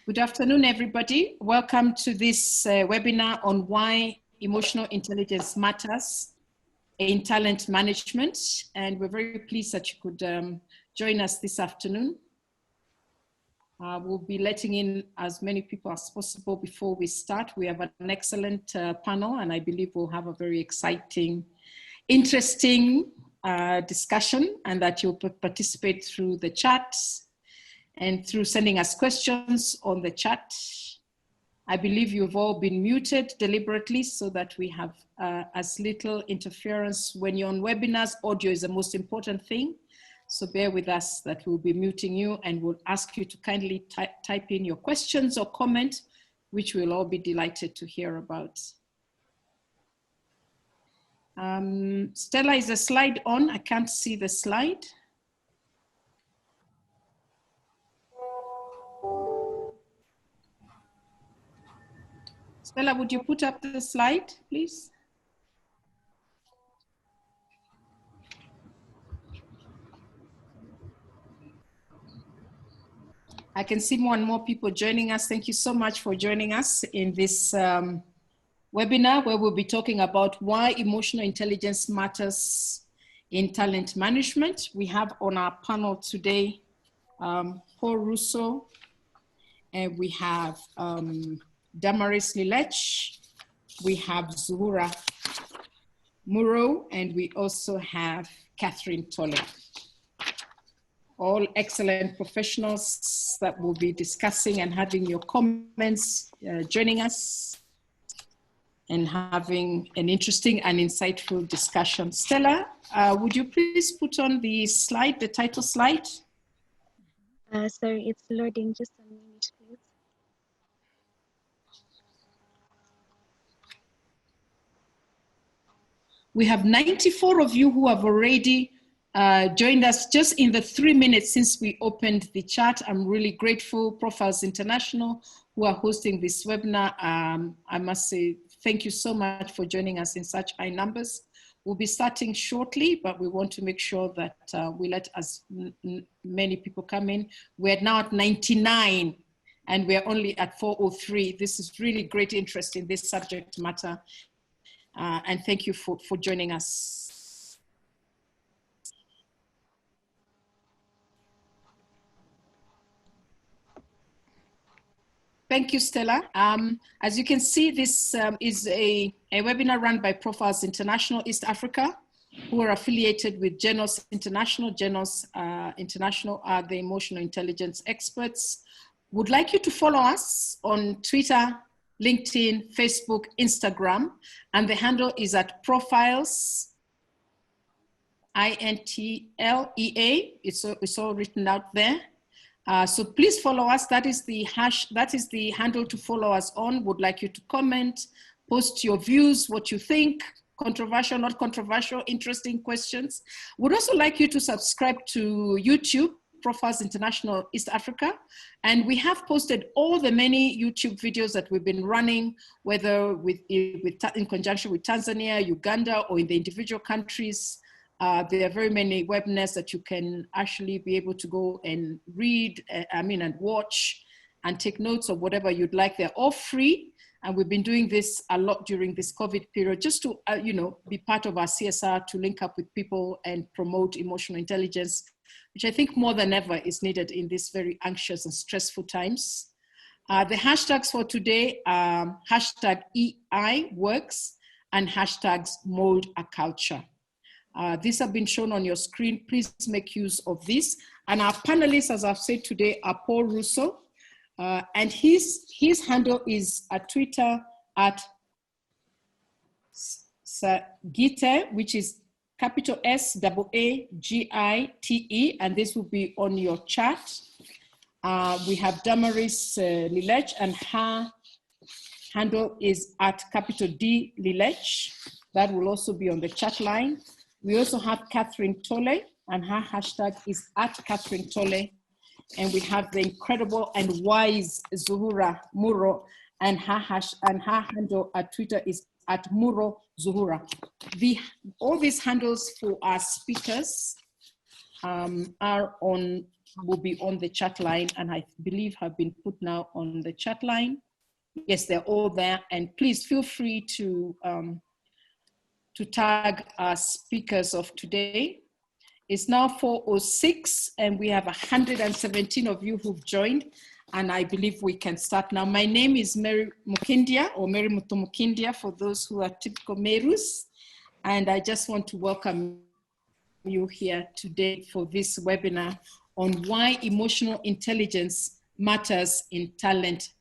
Good afternoon, everybody. Welcome to this webinar on why emotional intelligence matters in talent management. And we're very pleased that you could join us this afternoon. We'll be letting in as many people as possible before we start. We have an excellent panel, and I believe we'll have a very exciting, interesting discussion, and that you'll participate through the chat and through sending us questions on the chat. I believe you've all been muted deliberately so that we have as little interference. When you're on webinars, audio is the most important thing. So bear with us that we'll be muting you, and we'll ask you to kindly type in your questions or comment, which we'll all be delighted to hear about. Stella, is the slide on? I can't see the slide. Stella, would you put up the slide, please? I can see more and more people joining us. Thank you so much for joining us in this webinar, where we'll be talking about why emotional intelligence matters in talent management. We have on our panel today, Paul Russo, and we have Damaris Nilesh, we have Zuhura, Muro, and we also have Tole. All excellent professionals that will be discussing and having your comments, joining us and having an interesting and insightful discussion. Stella, would you please put on the slide, the title slide? Sorry, it's loading, just a minute, please. We have 94 of you who have already joined us just in the 3 minutes since we opened the chat. I'm really grateful. Profiles International, who are hosting this webinar, I must say thank you so much for joining us in such high numbers. We'll be starting shortly, but we want to make sure that we let as many people come in. We're now at 99 and we're only at 403. This is really great interest in this subject matter. And thank you for joining us. Thank you, Stella. As you can see, this is a webinar run by Profiles International East Africa, who are affiliated with Genos International. Genos International are the emotional intelligence experts. Would like you to follow us on Twitter, LinkedIn, Facebook, Instagram, and the handle is at Profiles, INTLEA. It's all written out there. So please follow us. That is the handle to follow us on. Would like you to comment, post your views, what you think, controversial, not controversial, interesting questions. Would also like you to subscribe to YouTube, Profiles International East Africa, and we have posted all the many YouTube videos that we've been running, whether in conjunction with Tanzania, Uganda, or in the individual countries. There are very many webinars that you can actually be able to go and read, and watch and take notes of whatever you'd like. They're all free, and we've been doing this a lot during this COVID period, just to be part of our CSR, to link up with people and promote emotional intelligence, which I think more than ever is needed in these very anxious and stressful times. The hashtags for today are hashtag EI works and hashtags mold a culture. These have been shown on your screen. Please make use of this. And our panelists, as I've said today, are Paul Russo, and his handle is at Twitter at Sagite, which is capital SAAGITE, and this will be on your chat. We have Damaris Nilesh, and her handle is at capital D Lilech. That will also be on the chat line. We also have Tole, and her hashtag is at Tole. And we have the incredible and wise Zuhura Muro, and her handle at Twitter is at Muro Zuhura. All these handles for our speakers are on will be on the chat line, and I believe have been put now on the chat line. Yes, they're all there, and please feel free to tag our speakers of today. It's now 4:06, and we have 117 of you who've joined, and I believe we can start now. My name is Mary Mukindia, or Mary Mukindia for those who are typical Merus, and I just want to welcome you here today for this webinar on why emotional intelligence matters in talent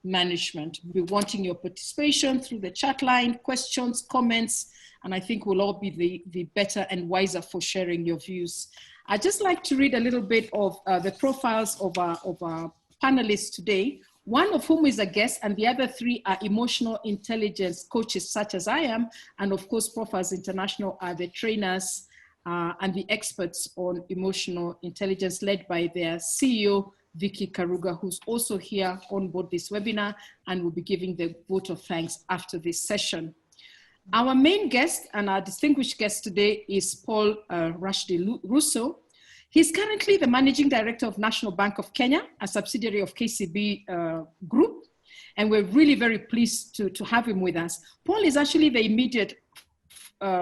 management. We're wanting your participation through the chat line, questions, comments, and I think we'll all be the better and wiser for sharing your views. I'd just like to read a little bit of the profiles of our panelists today, one of whom is a guest, and the other three are emotional intelligence coaches such as I am, and of course Profiles International are the trainers and the experts on emotional intelligence, led by their CEO, Vicky Karuga, who's also here on board this webinar and will be giving the vote of thanks after this session. Our main guest and our distinguished guest today is Paul Russo. He's currently the Managing Director of National Bank of Kenya, a subsidiary of KCB Group, and we're really very pleased to have him with us. Paul is actually the immediate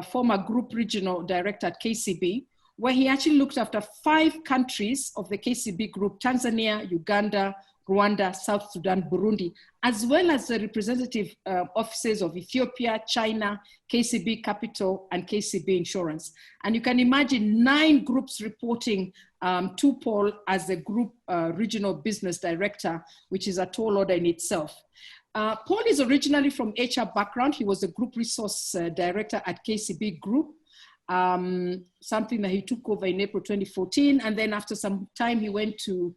former Group Regional Director at KCB, where he actually looked after 5 countries of the KCB Group: Tanzania, Uganda, Rwanda, South Sudan, Burundi, as well as the representative offices of Ethiopia, China, KCB Capital, and KCB Insurance. And you can imagine 9 groups reporting to Paul as the Group Regional Business Director, which is a tall order in itself. Paul is originally from HR background. He was the Group Resource Director at KCB Group, something that he took over in April 2014. And then after some time, he went to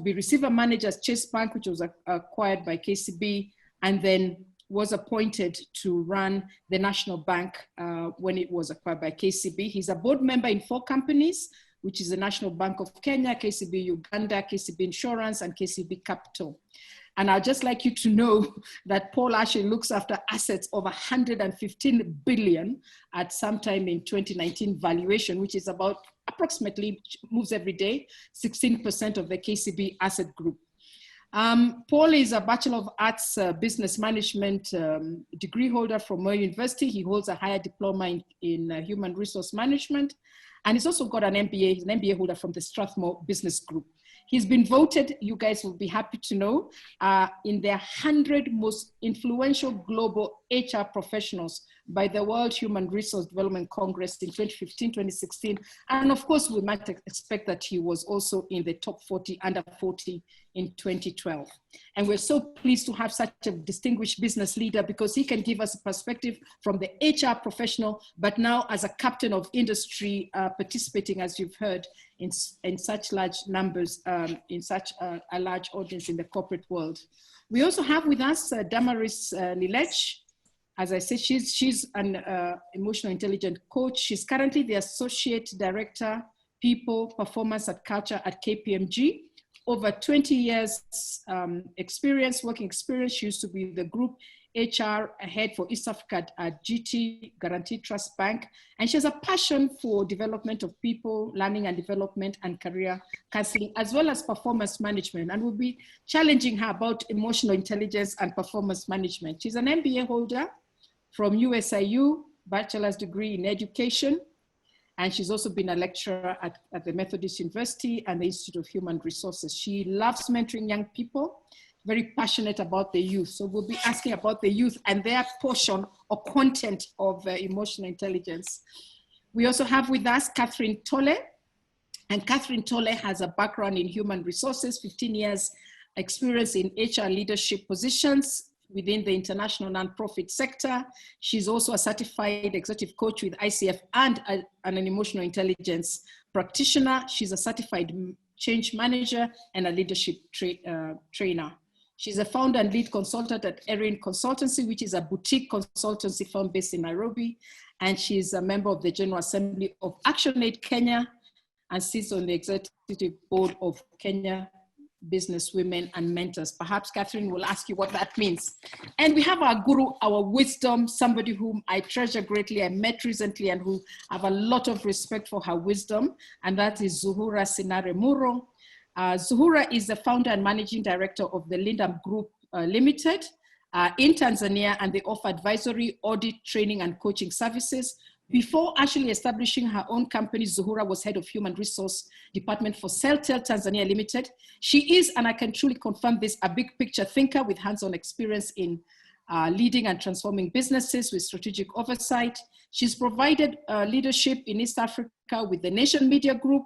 be receiver manager at Chase Bank, which was acquired by KCB, and then was appointed to run the National Bank when it was acquired by KCB. He's a board member in 4 companies, which is the National Bank of Kenya, KCB Uganda, KCB Insurance, and KCB Capital. And I'd just like you to know that Paul actually looks after assets of 115 billion at some time in 2019 valuation, which is about approximately, moves every day, 16% of the KCB asset group. Paul is a Bachelor of Arts Business Management degree holder from Muro University. He holds a higher diploma in Human Resource Management, and he's also got an MBA. He's an MBA holder from the Strathmore Business Group. He's been voted, you guys will be happy to know, in the 100 most influential global HR professionals by the World Human Resource Development Congress in 2015, 2016. And of course, we might expect that he was also in the top 40, under 40 in 2012. And we're so pleased to have such a distinguished business leader, because he can give us a perspective from the HR professional, but now as a captain of industry, participating, as you've heard, in such large numbers, in such a large audience in the corporate world. We also have with us Damaris Nilesh. As I said, she's an emotional intelligence coach. She's currently the Associate Director, People, Performance and Culture at KPMG. Over 20 years working experience. She used to be the Group HR head for East Africa at GT, Guaranteed Trust Bank. And she has a passion for development of people, learning and development, and career counseling, as well as performance management. And we'll be challenging her about emotional intelligence and performance management. She's an MBA holder from USIU, bachelor's degree in education. And she's also been a lecturer at the Methodist University and the Institute of Human Resources. She loves mentoring young people, very passionate about the youth. So we'll be asking about the youth and their portion or content of emotional intelligence. We also have with us Catherine Tole. And Catherine Tole has a background in human resources, 15 years experience in HR leadership positions within the international nonprofit sector. She's also a certified executive coach with ICF and an emotional intelligence practitioner. She's a certified change manager and a leadership trainer. She's a founder and lead consultant at Erin Consultancy, which is a boutique consultancy firm based in Nairobi. And she's a member of the General Assembly of ActionAid Kenya and sits on the executive board of Kenya business women and mentors. Perhaps Catherine will ask you what that means. And we have our guru, our wisdom, somebody whom I treasure greatly. I met recently and who have a lot of respect for her wisdom, and that is Zuhura Sinare Muro. Zuhura is the founder and managing director of the Lindam Group Limited in Tanzania, and they offer advisory, audit, training, and coaching services. Before actually establishing her own company, Zuhura was head of human resource department for Celtel Tanzania Limited. She is, and I can truly confirm this, a big picture thinker with hands-on experience in leading and transforming businesses with strategic oversight. She's provided leadership in East Africa with the Nation Media Group.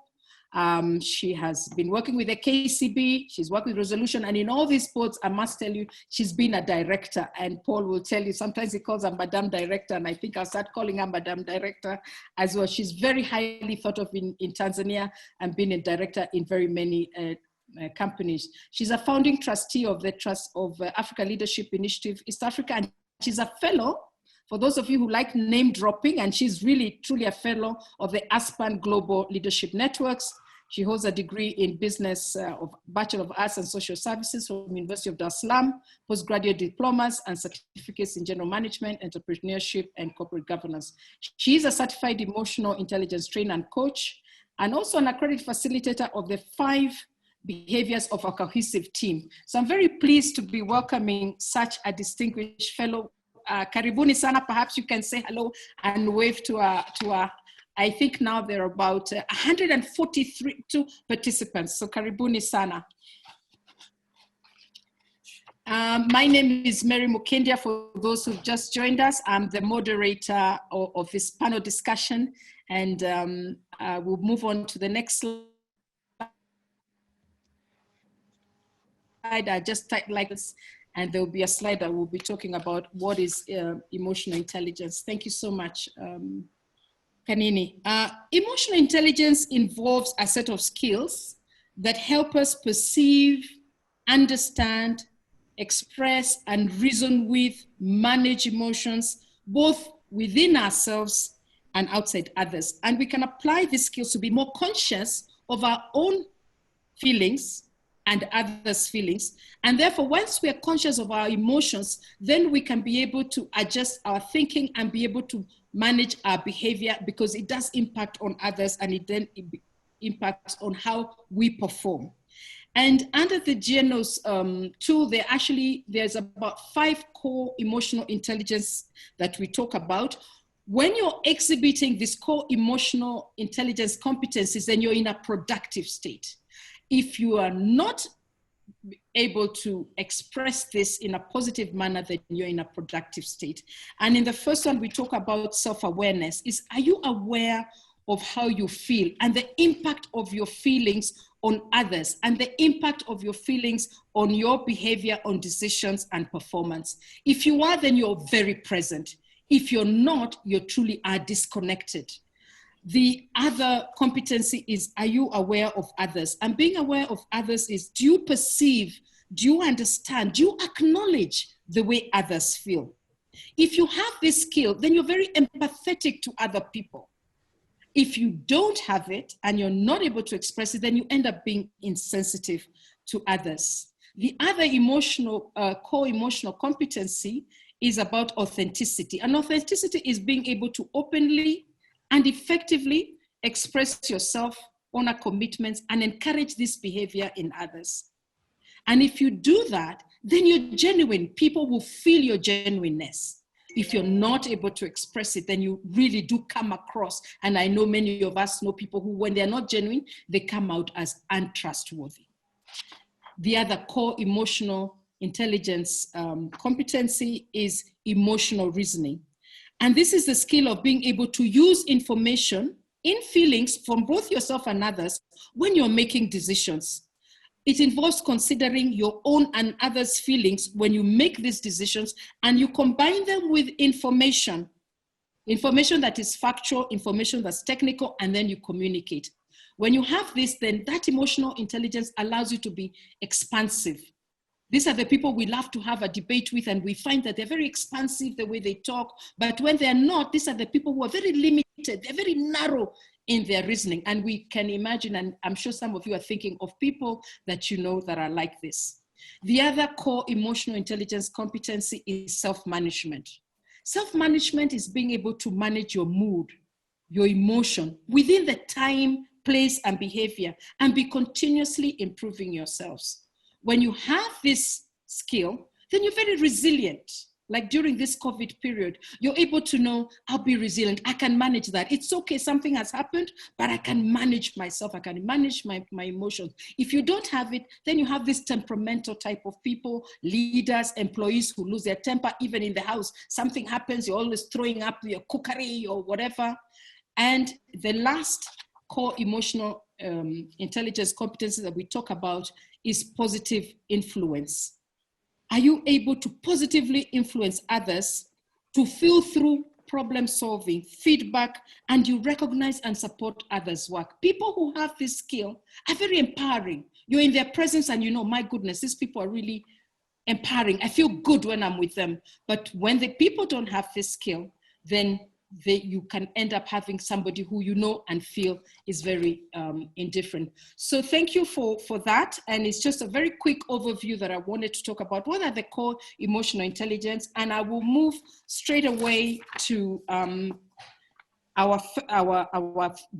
She has been working with the KCB, she's worked with Resolution, and in all these boards, I must tell you, she's been a director. And Paul will tell you, sometimes he calls her Madame Director, and I think I'll start calling her Madame Director as well. She's very highly thought of in Tanzania and been a director in very many companies. She's a founding trustee of the Trust of Africa Leadership Initiative East Africa, and she's a fellow, for those of you who like name dropping, and she's really truly a fellow of the ASPAN Global Leadership Networks. She holds a degree in business of Bachelor of Arts and Social Services from University of Dar es Salaam, postgraduate diplomas and certificates in general management, entrepreneurship, and corporate governance. She is a certified emotional intelligence trainer and coach, and also an accredited facilitator of the 5 behaviors of a cohesive team. So I'm very pleased to be welcoming such a distinguished fellow. Karibuni sana, perhaps you can say hello and wave to our I think now there are about 142 participants. So karibuni sana. My name is Mary Mukindia. For those who've just joined us, I'm the moderator of this panel discussion, and we'll move on to the next slide. I just type like this, and there'll be a slide that will be talking about what is emotional intelligence. Thank you so much, Kanini. Emotional intelligence involves a set of skills that help us perceive, understand, express, and reason with, manage emotions, both within ourselves and outside others. And we can apply these skills to be more conscious of our own feelings and others' feelings. And therefore, once we are conscious of our emotions, then we can be able to adjust our thinking and be able to manage our behavior, because it does impact on others, and it then impacts on how we perform. And under the GNO's tool, there's about 5 core emotional intelligence that we talk about. When you're exhibiting this core emotional intelligence competencies, then you're in a productive state. If you are not able to express this in a positive manner, then you're in a productive state. And in the first one, we talk about self-awareness. Are you aware of how you feel and the impact of your feelings on others and the impact of your feelings on your behavior, on decisions and performance? If you are, then you're very present. If you're not, you truly are disconnected. The other competency is, are you aware of others? And being aware of others is, do you perceive, do you understand, do you acknowledge the way others feel? If you have this skill, then you're very empathetic to other people. If you don't have it and you're not able to express it, then you end up being insensitive to others. The other core emotional competency is about authenticity. And authenticity is being able to openly and effectively express yourself, honor commitments, and encourage this behavior in others. And if you do that, then you're genuine. People will feel your genuineness. If you're not able to express it, then you really do come across, and I know many of us know people who, when they're not genuine, they come out as untrustworthy. The other core emotional intelligence competency is emotional reasoning. And this is the skill of being able to use information in feelings from both yourself and others when you're making decisions. It involves considering your own and others' feelings when you make these decisions, and you combine them with information that is factual, information that's technical, and then you communicate. When you have this, then that emotional intelligence allows you to be expansive. These are the people we love to have a debate with, and we find that they're very expansive the way they talk. But when they're not, these are the people who are very limited. They're very narrow in their reasoning. And we can imagine, and I'm sure some of you are thinking of people that you know that are like this. The other core emotional intelligence competency is self-management. Self-management is being able to manage your mood, your emotion within the time, place, and behavior, and be continuously improving yourselves. When you have this skill, then you're very resilient. Like during this COVID period, you're able to know, I'll be resilient. I can manage that. It's okay, something has happened, but I can manage myself. I can manage my emotions. If you don't have it, then you have this temperamental type of people, leaders, employees who lose their temper, even in the house. Something happens, you're always throwing up your cookery or whatever. And the last core emotional intelligence competency that we talk about is positive influence. Are you able to positively influence others to feel through problem solving, feedback, and you recognize and support others' work? People who have this skill are very empowering. You're in their presence and you know, my goodness, these people are really empowering. I feel good when I'm with them. But when the people don't have this skill, then you can end up having somebody who you know and feel is very indifferent. So thank you for that. And it's just a very quick overview that I wanted to talk about. What are the core emotional intelligence? And I will move straight away to our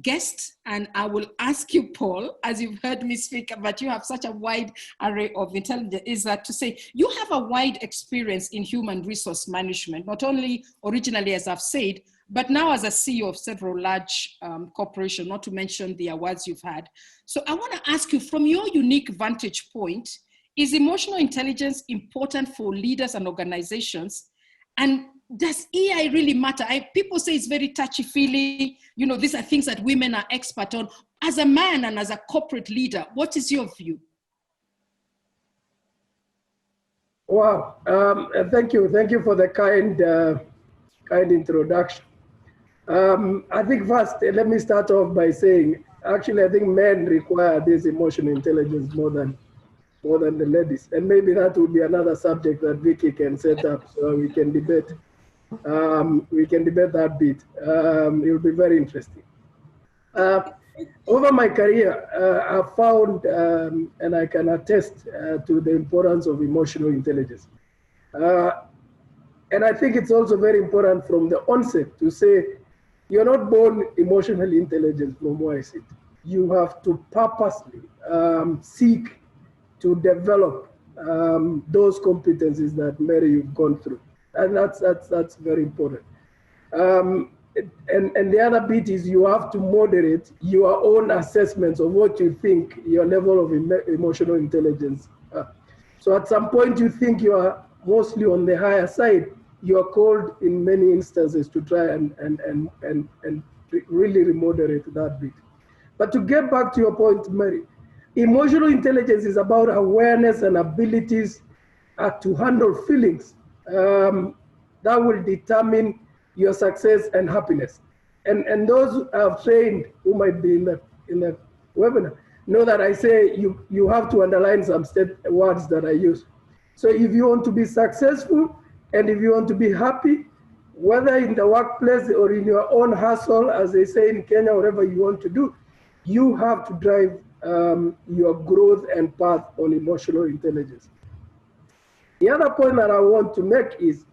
guest, and I will ask you, Paul, as you've heard me speak, but you have such a wide array of intelligence, is that to say, you have a wide experience in human resource management, not only originally, as I've said, but now as a CEO of several large corporations, not to mention the awards you've had. So I want to ask you, from your unique vantage point, is emotional intelligence important for leaders and organizations? And does EI really matter? People say it's very touchy-feely. You know, these are things that women are expert on. As a man and as a corporate leader, what is your view? Wow, thank you. Thank you for the kind introduction. I think first, let me start off by saying, actually, I think men require this emotional intelligence more than the ladies. And maybe that would be another subject that Vicky can set up so we can debate. We can debate that bit. It will be very interesting. Over my career, I've found, and I can attest to the importance of emotional intelligence. And I think it's also very important from the onset to say, you're not born emotionally intelligent from where I sit. You have to purposely seek to develop those competencies that Mary you've gone through. And that's very important. And the other bit is you have to moderate your own assessments of what you think your level of emotional intelligence are. So at some point you think you are mostly on the higher side, you are called in many instances to try and really moderate that bit. But to get back to your point, Mary, emotional intelligence is about awareness and abilities to handle feelings that will determine your success and happiness. And those who have trained, who might be in the webinar, know that I say you have to underline some words that I use. So if you want to be successful and if you want to be happy, whether in the workplace or in your own hustle, as they say in Kenya, whatever you want to do, you have to drive your growth and path on emotional intelligence. The other point that I want to make is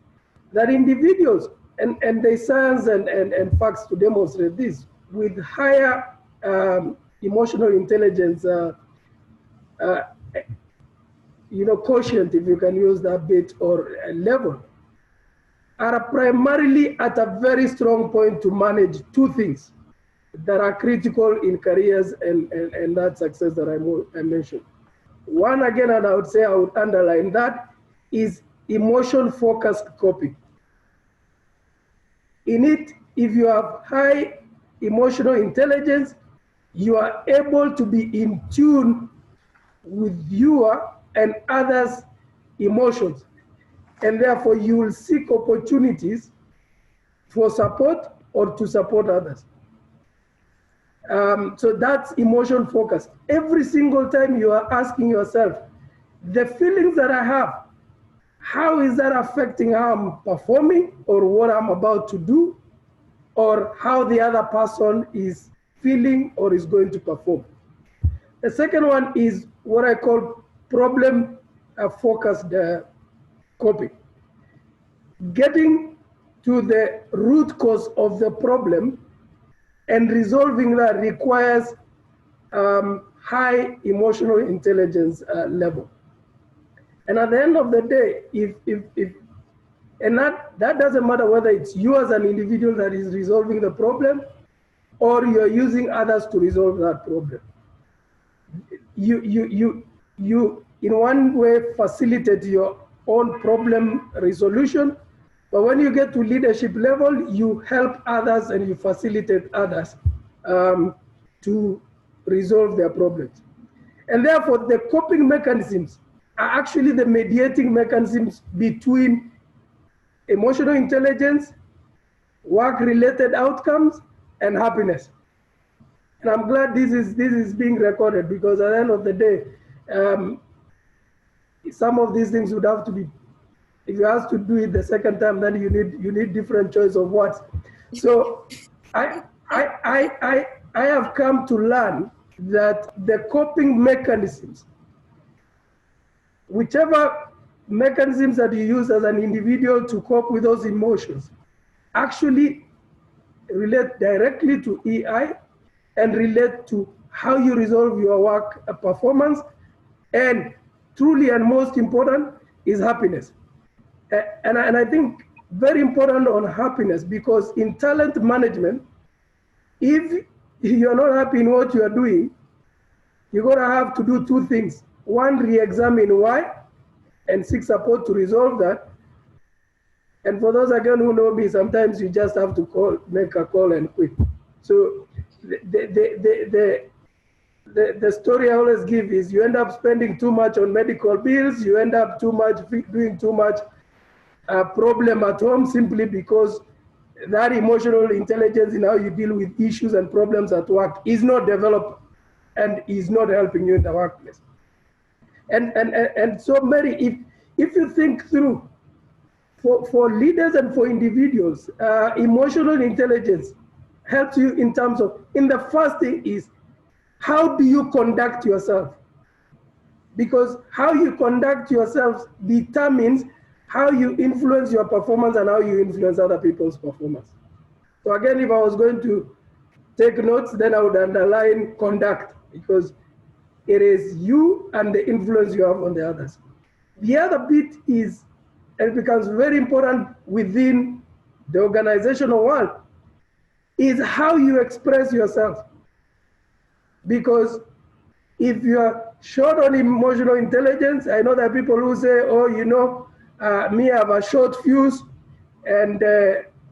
that individuals, and there's science and facts to demonstrate this, with higher emotional intelligence, quotient, if you can use that bit, or level, are primarily at a very strong point to manage two things that are critical in careers and that success that I mentioned. One, again, and I would underline that, is emotion-focused coping. In it, if you have high emotional intelligence, you are able to be in tune with your and others' emotions. And therefore, you will seek opportunities for support or to support others. So that's emotion focused. Every single time you are asking yourself, the feelings that I have, how is that affecting how I'm performing or what I'm about to do, or how the other person is feeling or is going to perform. The second one is what I call problem focused coping. Getting to the root cause of the problem and resolving that requires high emotional intelligence level. And at the end of the day, and that doesn't matter whether it's you as an individual that is resolving the problem or you're using others to resolve that problem. You in one way facilitate your own problem resolution, but when you get to leadership level, you help others and you facilitate others to resolve their problems. And therefore, the coping mechanisms are actually the mediating mechanisms between emotional intelligence, work-related outcomes, and happiness. And I'm glad this is being recorded, because at the end of the day, some of these things would have to be, if you ask to do it the second time, then you need different choice of words. So I have come to learn that the coping mechanisms, whichever mechanisms that you use as an individual to cope with those emotions, actually relate directly to EI and relate to how you resolve your work performance, and truly and most important is happiness. And I think very important on happiness, because in talent management, if you're not happy in what you are doing, you're gonna have to do two things. One, re-examine why and seek support to resolve that. And for those again who know me, sometimes you just have to make a call and quit. So the story I always give is you end up spending too much on medical bills, you end up doing too much problem at home, simply because that emotional intelligence in how you deal with issues and problems at work is not developed and is not helping you in the workplace. And so, Mary, if you think through, for leaders and for individuals, emotional intelligence helps you in terms of, the first thing is, how do you conduct yourself? Because how you conduct yourself determines how you influence your performance and how you influence other people's performance. So again, if I was going to take notes, then I would underline conduct, because it is you and the influence you have on the others. The other bit is, and it becomes very important within the organizational world, is how you express yourself. Because if you are short on emotional intelligence, I know there are people who say, oh, you know, me, I have a short fuse. And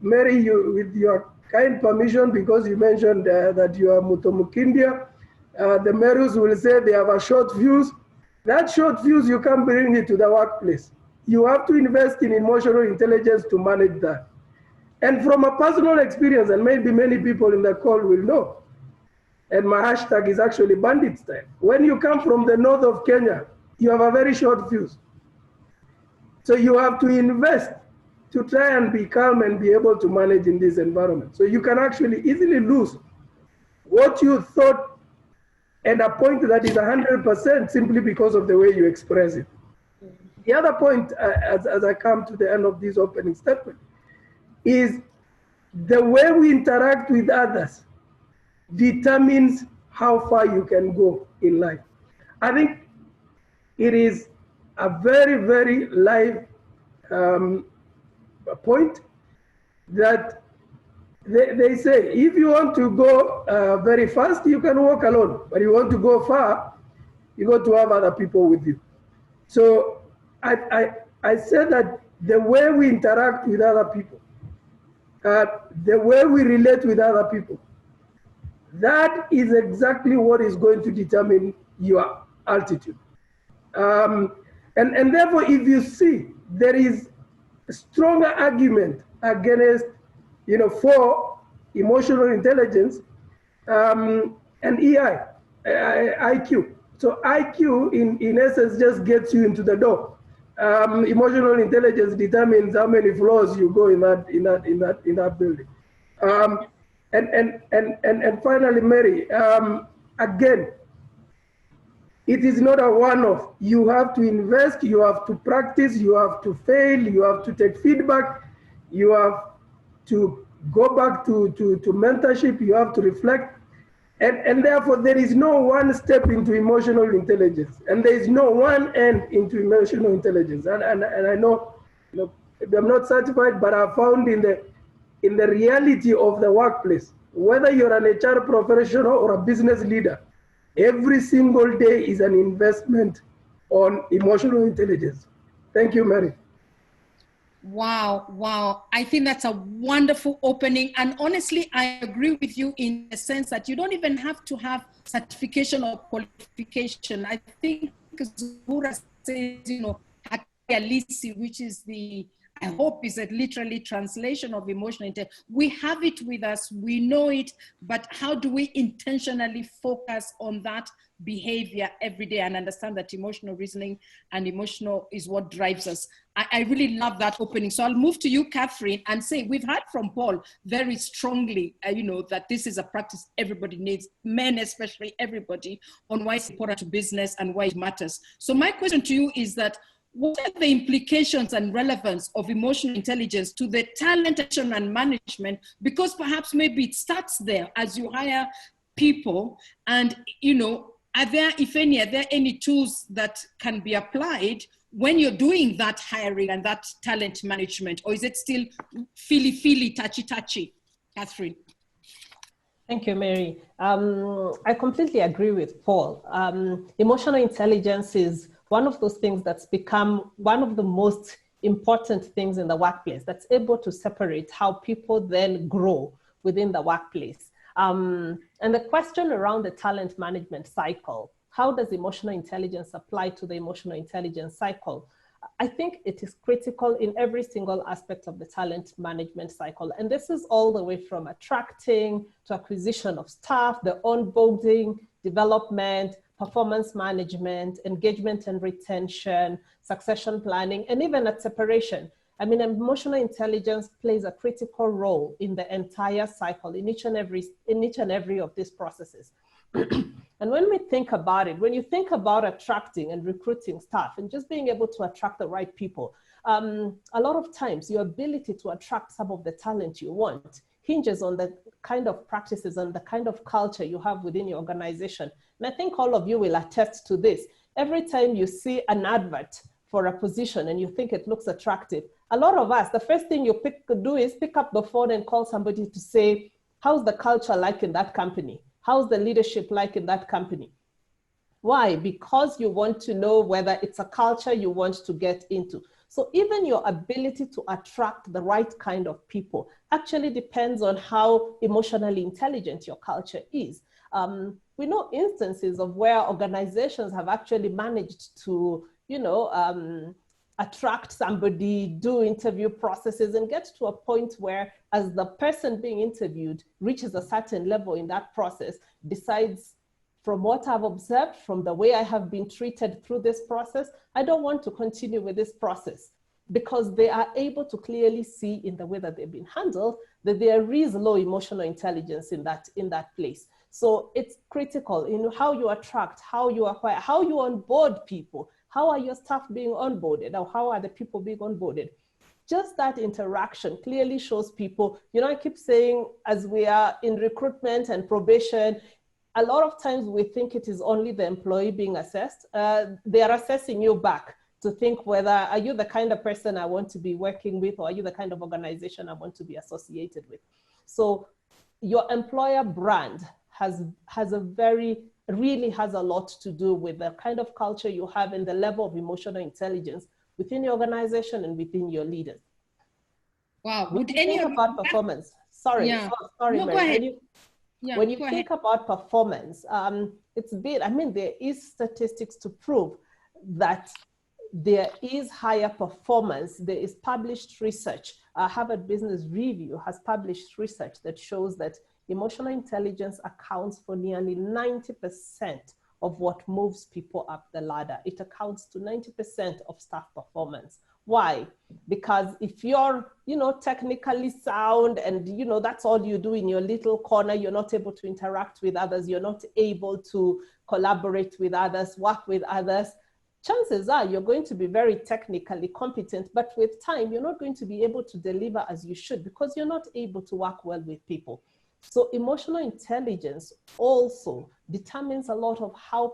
Mary, with your kind permission, because you mentioned that you are Mutomukindia, the Merus will say they have a short fuse. That short fuse, you can't bring it to the workplace. You have to invest in emotional intelligence to manage that. And from a personal experience, and maybe many people in the call will know, and my hashtag is actually bandit style. When you come from the north of Kenya, you have a very short fuse. So you have to invest to try and be calm and be able to manage in this environment. So you can actually easily lose what you thought and a point that is 100% simply because of the way you express it. The other point, as I come to the end of this opening statement, is the way we interact with others determines how far you can go in life. I think it is a very, very live point that they say, if you want to go very fast, you can walk alone. But if you want to go far, you got to have other people with you. So I said that the way we interact with other people, the way we relate with other people, that is exactly what is going to determine your altitude. And therefore, if you see there is a stronger argument against, for emotional intelligence and EI, IQ. So IQ, in essence, just gets you into the door. Emotional intelligence determines how many floors you go in that building. And finally, Mary, again, it is not a one-off. You have to invest, you have to practice, you have to fail, you have to take feedback, you have to go back to mentorship, you have to reflect. And therefore, there is no one step into emotional intelligence, and there is no one end into emotional intelligence. And I know, I'm not certified, but I found in the reality of the workplace, whether you're an HR professional or a business leader, every single day is an investment on emotional intelligence. Thank you, Mary. Wow, wow. I think that's a wonderful opening. And honestly, I agree with you in the sense that you don't even have to have certification or qualification. I think Zuhura says, Halisi, which is I hope is a literally translation of emotional intelligence. We have it with us, we know it, but how do we intentionally focus on that behavior every day and understand that emotional reasoning and emotional is what drives us? I really love that opening. So I'll move to you, Catherine, and say, we've heard from Paul very strongly, that this is a practice everybody needs, men especially, everybody, on why it's important to business and why it matters. So my question to you is that, what are the implications and relevance of emotional intelligence to the talent acquisition and management? Because perhaps maybe it starts there as you hire people, and are there any tools that can be applied when you're doing that hiring and that talent management, or is it still feely, touchy? Catherine. Thank you, Mary. I completely agree with Paul. Emotional intelligence is one of those things that's become one of the most important things in the workplace, that's able to separate how people then grow within the workplace. And the question around the talent management cycle, how does emotional intelligence apply to the emotional intelligence cycle? I think it is critical in every single aspect of the talent management cycle. And this is all the way from attracting to acquisition of staff, the onboarding, development, performance management, engagement and retention, succession planning, and even at separation. I mean, emotional intelligence plays a critical role in the entire cycle, in each and every of these processes. And when we think about it, when you think about attracting and recruiting staff and just being able to attract the right people, a lot of times your ability to attract some of the talent you want hinges on the kind of practices and the kind of culture you have within your organization. And I think all of you will attest to this. Every time you see an advert for a position and you think it looks attractive, a lot of us, the first thing you do is pick up the phone and call somebody to say, how's the culture like in that company? How's the leadership like in that company? Why? Because you want to know whether it's a culture you want to get into. So even your ability to attract the right kind of people actually depends on how emotionally intelligent your culture is. We know instances of where organizations have actually managed to, attract somebody, do interview processes, and get to a point where, as the person being interviewed reaches a certain level in that process, decides, from what I've observed, from the way I have been treated through this process, I don't want to continue with this process, because they are able to clearly see in the way that they've been handled that there is low emotional intelligence in that place. So it's critical in how you attract, how you acquire, how you onboard people. How are your staff being onboarded, or how are the people being onboarded? Just that interaction clearly shows people, I keep saying, as we are in recruitment and probation, a lot of times we think it is only the employee being assessed. They are assessing you back to think whether, are you the kind of person I want to be working with, or are you the kind of organization I want to be associated with? So your employer brand really has a lot to do with the kind of culture you have and the level of emotional intelligence within your organization and within your leaders. Wow. When you think about performance, sorry, Mary. When you think about performance, there is statistics to prove that there is higher performance. There is published research. Harvard Business Review has published research that shows that emotional intelligence accounts for nearly 90% of what moves people up the ladder. It accounts to 90% of staff performance. Why? Because if you're, technically sound and, that's all you do in your little corner, you're not able to interact with others, you're not able to collaborate with others, work with others, chances are you're going to be very technically competent, but with time, you're not going to be able to deliver as you should because you're not able to work well with people. So emotional intelligence also determines a lot on how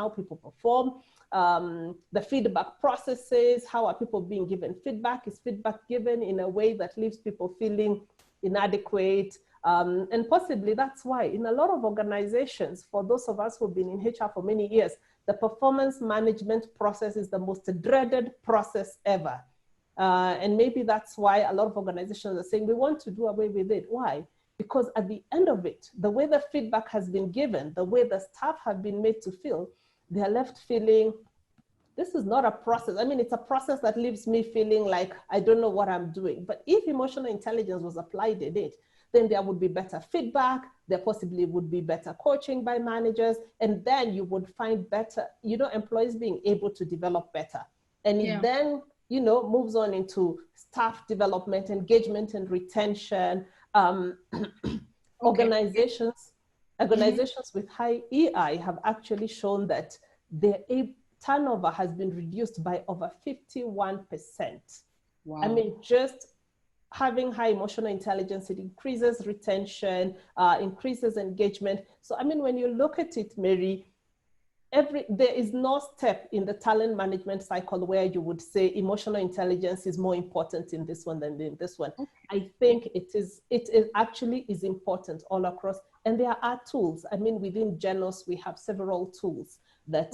people perform, the feedback processes, how are people being given feedback? Is feedback given in a way that leaves people feeling inadequate? And possibly that's why in a lot of organizations, for those of us who've been in HR for many years, the performance management process is the most dreaded process ever. And maybe that's why a lot of organizations are saying we want to do away with it. Why? Because at the end of it, the way the feedback has been given, the way the staff have been made to feel, they're left feeling, this is not a process. I mean, it's a process that leaves me feeling like I don't know what I'm doing. But if emotional intelligence was applied in it, then there would be better feedback, there possibly would be better coaching by managers, and then you would find better, employees being able to develop better. And it then, moves on into staff development, engagement and retention. Organizations with high EI have actually shown that their turnover has been reduced by over 51%. Wow. I mean, just having high emotional intelligence, it increases retention, increases engagement. So, I mean, when you look at it, Mary, there is no step in the talent management cycle where you would say emotional intelligence is more important in this one than in this one. Okay. I think it actually is important all across. And there are tools. I mean, within Genos, we have several tools that,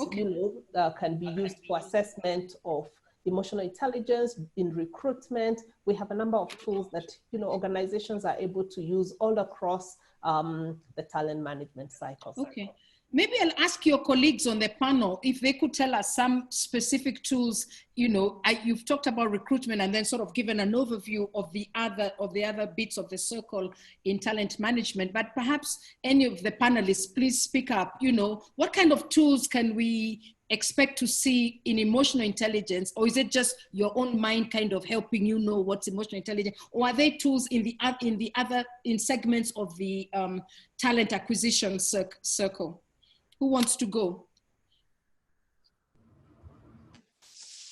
can be used for assessment of emotional intelligence in recruitment. We have a number of tools that, organizations are able to use all across the talent management cycle. Okay. Maybe I'll ask your colleagues on the panel if they could tell us some specific tools. You've talked about recruitment and then sort of given an overview of the other bits of the circle in talent management. But perhaps any of the panelists, please speak up. What kind of tools can we expect to see in emotional intelligence, or is it just your own mind kind of helping you know what's emotional intelligence, or are there tools in segments of the talent acquisition circle? Who wants to go?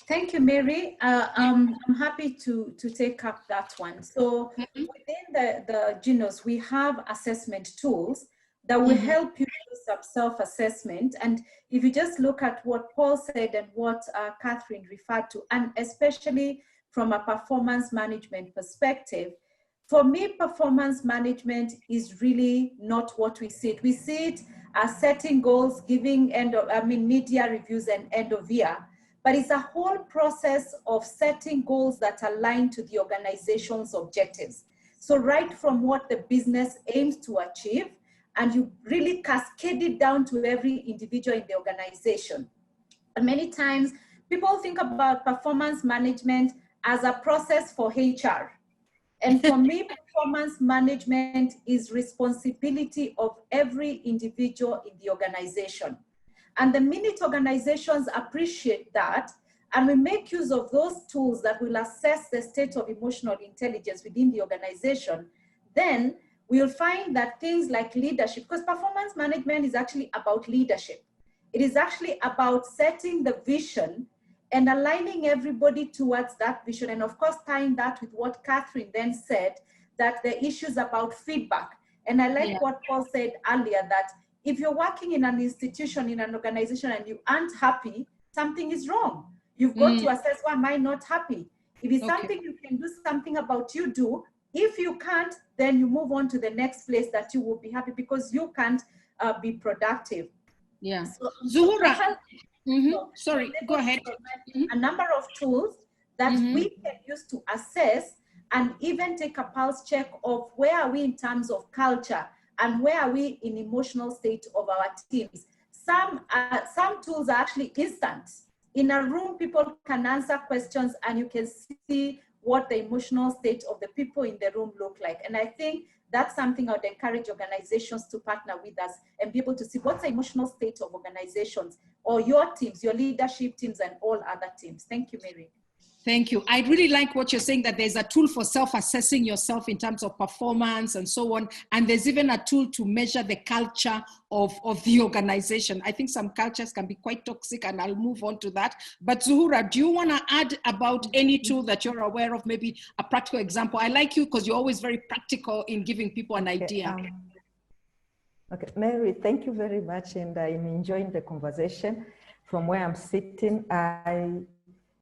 Thank you, Mary. I'm happy to take up that one. So within the Genos, we have assessment tools that will help you do some self-assessment. And if you just look at what Paul said and what Catherine referred to, and especially from a performance management perspective, for me, performance management is really not what we see it. We see it as setting goals, giving media reviews and end of year. But it's a whole process of setting goals that align to the organization's objectives. So right from what the business aims to achieve, and you really cascade it down to every individual in the organization. And many times people think about performance management as a process for HR. And for me, performance management is responsibility of every individual in the organization. And the minute organizations appreciate that, and we make use of those tools that will assess the state of emotional intelligence within the organization, then we'll find that things like leadership, because performance management is actually about leadership. It is actually about setting the vision and aligning everybody towards that vision. And of course, tying that with what Catherine then said, that the issues about feedback. And I like what Paul said earlier, that if you're working in an institution, in an organization, and you aren't happy, something is wrong. You've got to assess, why am I not happy? If it's something you can do something about, you do. If you can't, then you move on to the next place that you will be happy, because you can't be productive. Yeah. So, Zuhura. Sorry, go ahead. A number of tools that we can use to assess and even take a pulse check of where are we in terms of culture and where are we in emotional state of our teams. Some tools are actually instant. In a room, people can answer questions and you can see what the emotional state of the people in the room look like. And I think that's something I would encourage organizations to partner with us and be able to see what's the emotional state of organizations or your teams, your leadership teams, and all other teams. Thank you, Mary. Thank you. I really like what you're saying, that there's a tool for self-assessing yourself in terms of performance and so on. And there's even a tool to measure the culture of the organization. I think some cultures can be quite toxic, and I'll move on to that. But Zuhura, do you want to add about any tool that you're aware of, maybe a practical example? I like you because you're always very practical in giving people an idea. Okay, Mary, thank you very much. And I'm enjoying the conversation. From where I'm sitting, I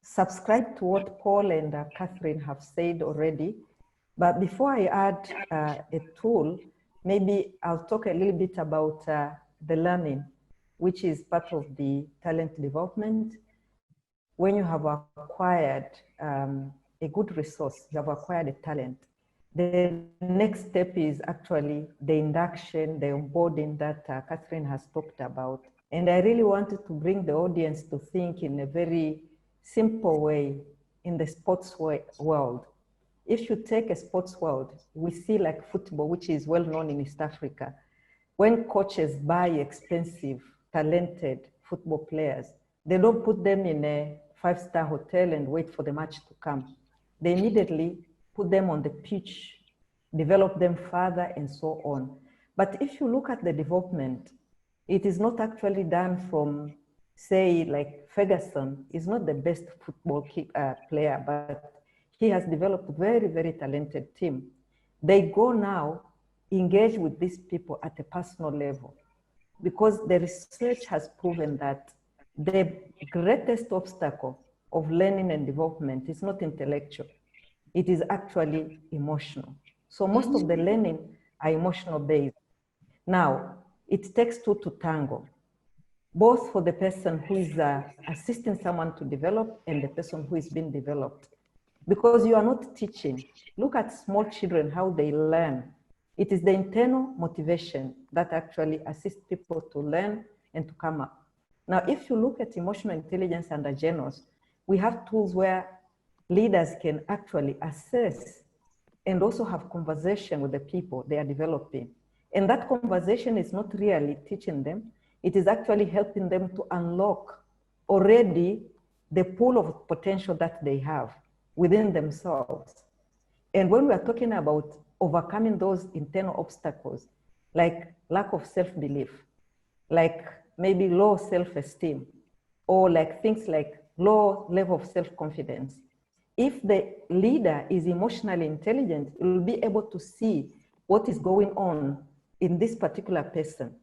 subscribe to what Paul and Catherine have said already. But before I add a tool, maybe I'll talk a little bit about the learning, which is part of the talent development. When you have acquired a good resource, you have acquired a talent, the next step is actually the induction, the onboarding that Catherine has talked about. And I really wanted to bring the audience to think in a very simple way in the sports world. If you take a sports world, we see like football, which is well known in East Africa. When coaches buy expensive, talented football players, they don't put them in a 5-star hotel and wait for the match to come. They immediately put them on the pitch, develop them further, and so on. But if you look at the development, it is not actually done from, say, like Ferguson is not the best football player, but he has developed a very, very talented team. They go now, engage with these people at a personal level, because the research has proven that the greatest obstacle of learning and development is not intellectual. It is actually emotional. So most of the learning are emotional based. Now, it takes two to tango, both for the person who is assisting someone to develop and the person who is being developed. Because you are not teaching. Look at small children, how they learn. It is the internal motivation that actually assists people to learn and to come up. Now, if you look at emotional intelligence under Genos, we have tools where leaders can actually assess and also have conversation with the people they are developing. And that conversation is not really teaching them. It is actually helping them to unlock already the pool of potential that they have within themselves. And when we are talking about overcoming those internal obstacles, like lack of self-belief, like maybe low self-esteem, or like things like low level of self-confidence, if the leader is emotionally intelligent, you will be able to see what is going on in this particular person.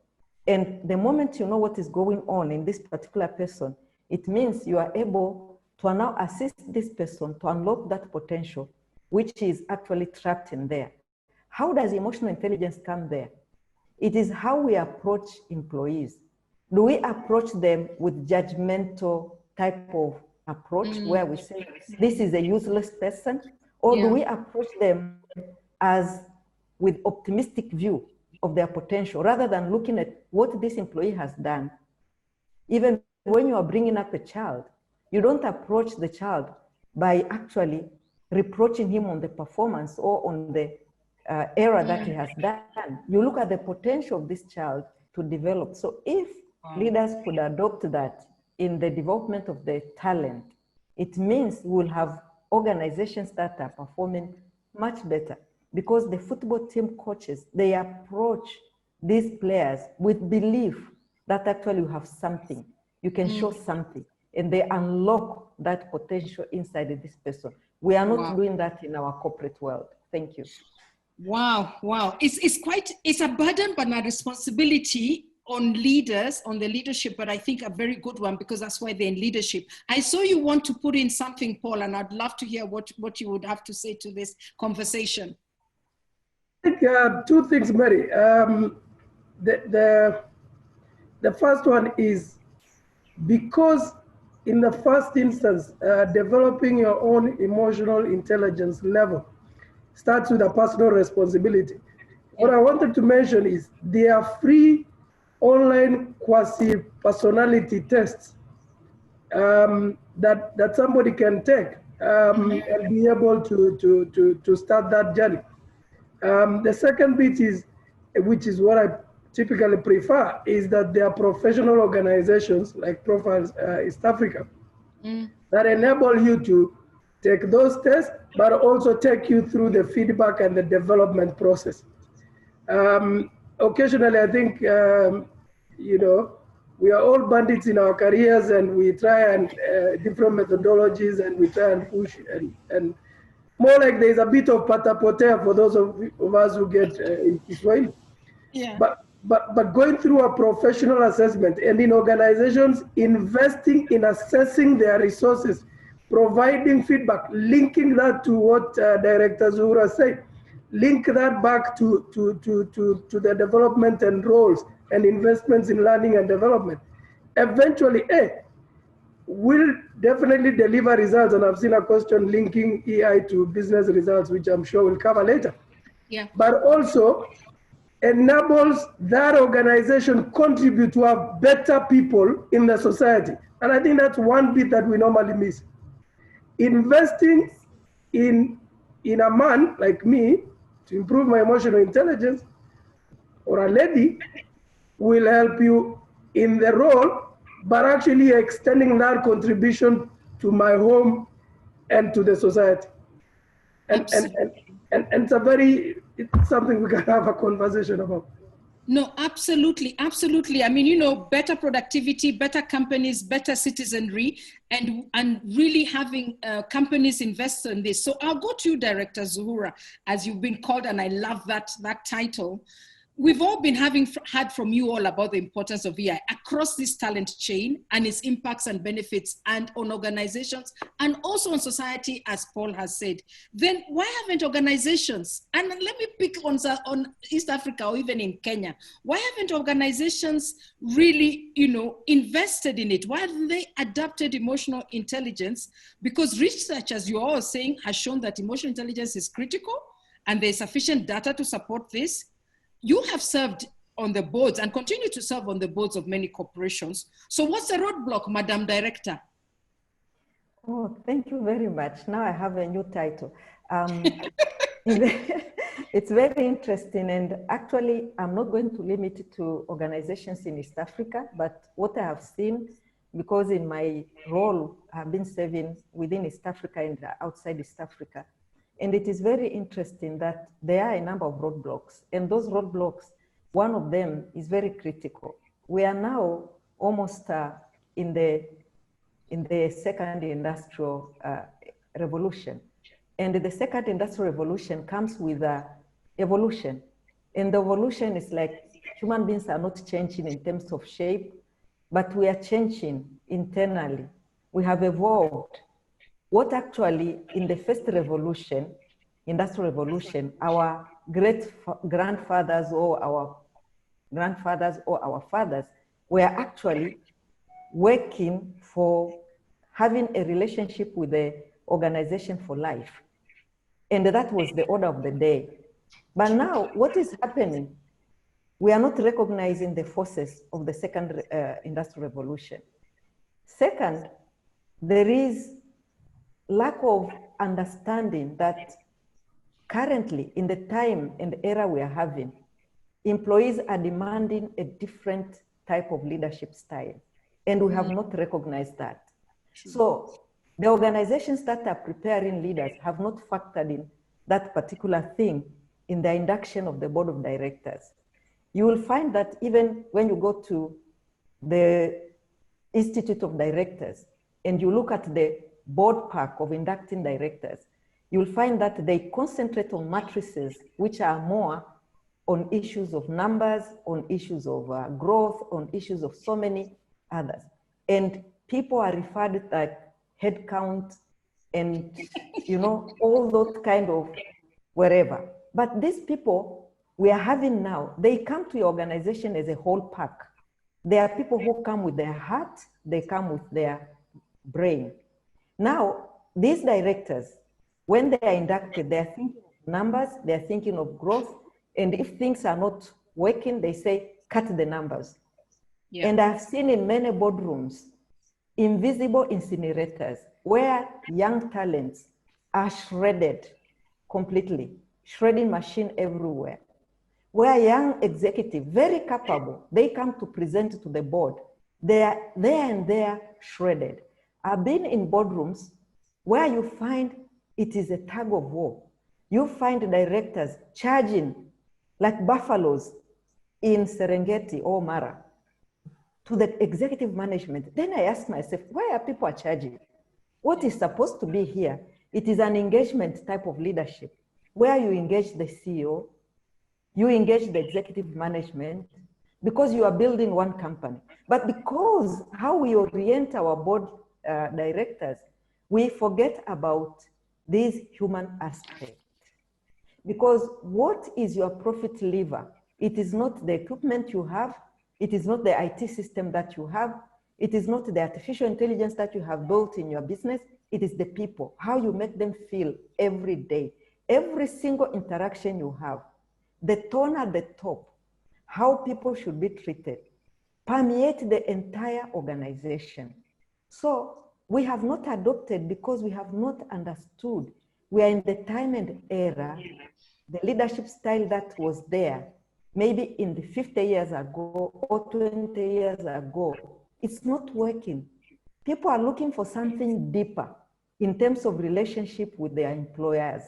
And the moment you know what is going on in this particular person, it means you are able to now assist this person to unlock that potential, which is actually trapped in there. How does emotional intelligence come there? It is how we approach employees. Do we approach them with judgmental type of approach where we say, this is a useless person? Or do we approach them as with optimistic view of their potential, rather than looking at what this employee has done? Even when you are bringing up a child, you don't approach the child by actually reproaching him on the performance or on the error that he has done. You look at the potential of this child to develop. So if leaders could adopt that in the development of the talent, it means we'll have organizations that are performing much better, because the football team coaches, they approach these players with belief that actually you have something, you can show something, and they unlock that potential inside of this person. We are not doing that in our corporate world. Thank you. Wow, wow. It's a burden, but a responsibility on leaders, on the leadership, but I think a very good one, because that's why they're in leadership. I saw you want to put in something, Paul, and I'd love to hear what you would have to say to this conversation. I think two things, Mary. The first one is, because in the first instance, developing your own emotional intelligence level starts with a personal responsibility. What I wanted to mention is there are free online quasi-personality tests that somebody can take and be able to start that journey. The second bit is, which is what I typically prefer, is that there are professional organizations like Profiles East Africa that enable you to take those tests, but also take you through the feedback and the development process. Occasionally, I think, you know, we are all bandits in our careers, and we try and different methodologies, and we try and push, and more like there's a bit of patapotea for those of us who get in Kiswahili. Yeah. But going through a professional assessment, and in organizations investing in assessing their resources, providing feedback, linking that to what Director Zuhura said, link that back to the development and roles and investments in learning and development. Eventually, will definitely deliver results. And I've seen a question linking EI to business results, which I'm sure we'll cover later. Yeah. But also enables that organization contribute to have better people in the society. And I think that's one bit that we normally miss. Investing in a man like me to improve my emotional intelligence, or a lady, will help you in the role, but actually extending that contribution to my home and to the society. And it's something we can have a conversation about. No, absolutely, absolutely. I mean, you know, better productivity, better companies, better citizenry, and really having companies invest in this. So I'll go to you, Director Zuhura, as you've been called, and I love that title. We've all been had from you all about the importance of EI across this talent chain and its impacts and benefits, and on organizations and also on society, as Paul has said. Then why haven't organizations, and let me pick on East Africa or even in Kenya, why haven't organizations really, you know, invested in it? Why haven't they adapted emotional intelligence? Because research, as you're all saying, has shown that emotional intelligence is critical, and there's sufficient data to support this. You have served on the boards and continue to serve on the boards of many corporations. So what's the roadblock, Madam Director? Oh, thank you very much. Now I have a new title. It's very interesting, and actually I'm not going to limit it to organizations in East Africa, but what I have seen, because in my role I've been serving within East Africa and outside East Africa. And it is very interesting that there are a number of roadblocks, and those roadblocks, one of them is very critical. We are now almost in the second industrial revolution. And the second industrial revolution comes with evolution. And the evolution is like human beings are not changing in terms of shape, but we are changing internally. We have evolved. What actually in the first revolution, industrial revolution, our grandfathers or our grandfathers or our fathers were actually working for having a relationship with the organization for life. And that was the order of the day. But now what is happening? We are not recognizing the forces of the second industrial revolution. Second, there is lack of understanding that currently in the time and era we are having, employees are demanding a different type of leadership style, and we have not recognized that. So the organizations that are preparing leaders have not factored in that particular thing in the induction of the board of directors. You will find that even when you go to the Institute of Directors and you look at the board pack of inducting directors, you'll find that they concentrate on matrices which are more on issues of numbers, on issues of growth, on issues of so many others. And people are referred like head count and, you know, all those kind of wherever. But these people we are having now, they come to your organization as a whole pack. There are people who come with their heart, they come with their brain. Now, these directors, when they are inducted, they're thinking of numbers, they're thinking of growth, and if things are not working, they say, cut the numbers. Yeah. And I've seen in many boardrooms, invisible incinerators, where young talents are shredded completely. shredding machine everywhere, where young executive, very capable, they come to present to the board. They are there and they're shredded. I've been in boardrooms where you find it is a tug of war. You find directors charging like buffaloes in Serengeti or Mara to the executive management. Then I ask myself, why are people charging? What is supposed to be here? It is an engagement type of leadership where you engage the CEO, you engage the executive management because you are building one company. But because how we orient our board directors, we forget about this human aspect. Because what is your profit lever? It is not the equipment you have. It is not the IT system that you have. It is not the artificial intelligence that you have built in your business. It is the people, how you make them feel every day. Every single interaction you have, the tone at the top, how people should be treated, permeate the entire organization. So we have not adopted because we have not understood. We are in the time and era, the leadership style that was there, maybe in the 50 years ago or 20 years ago, it's not working. People are looking for something deeper in terms of relationship with their employers.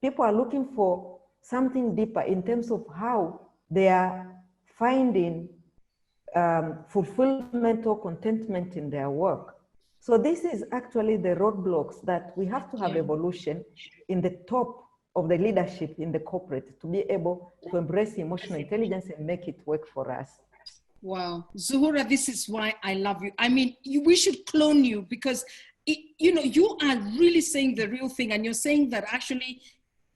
People are looking for something deeper in terms of how they are finding fulfillment or contentment in their work. So this is actually the roadblocks that we have to have evolution in the top of the leadership in the corporate to be able to embrace emotional intelligence and make it work for us. Wow. Zuhura, this is why I love you. I mean, we should clone you because, you are really saying the real thing, and you're saying that actually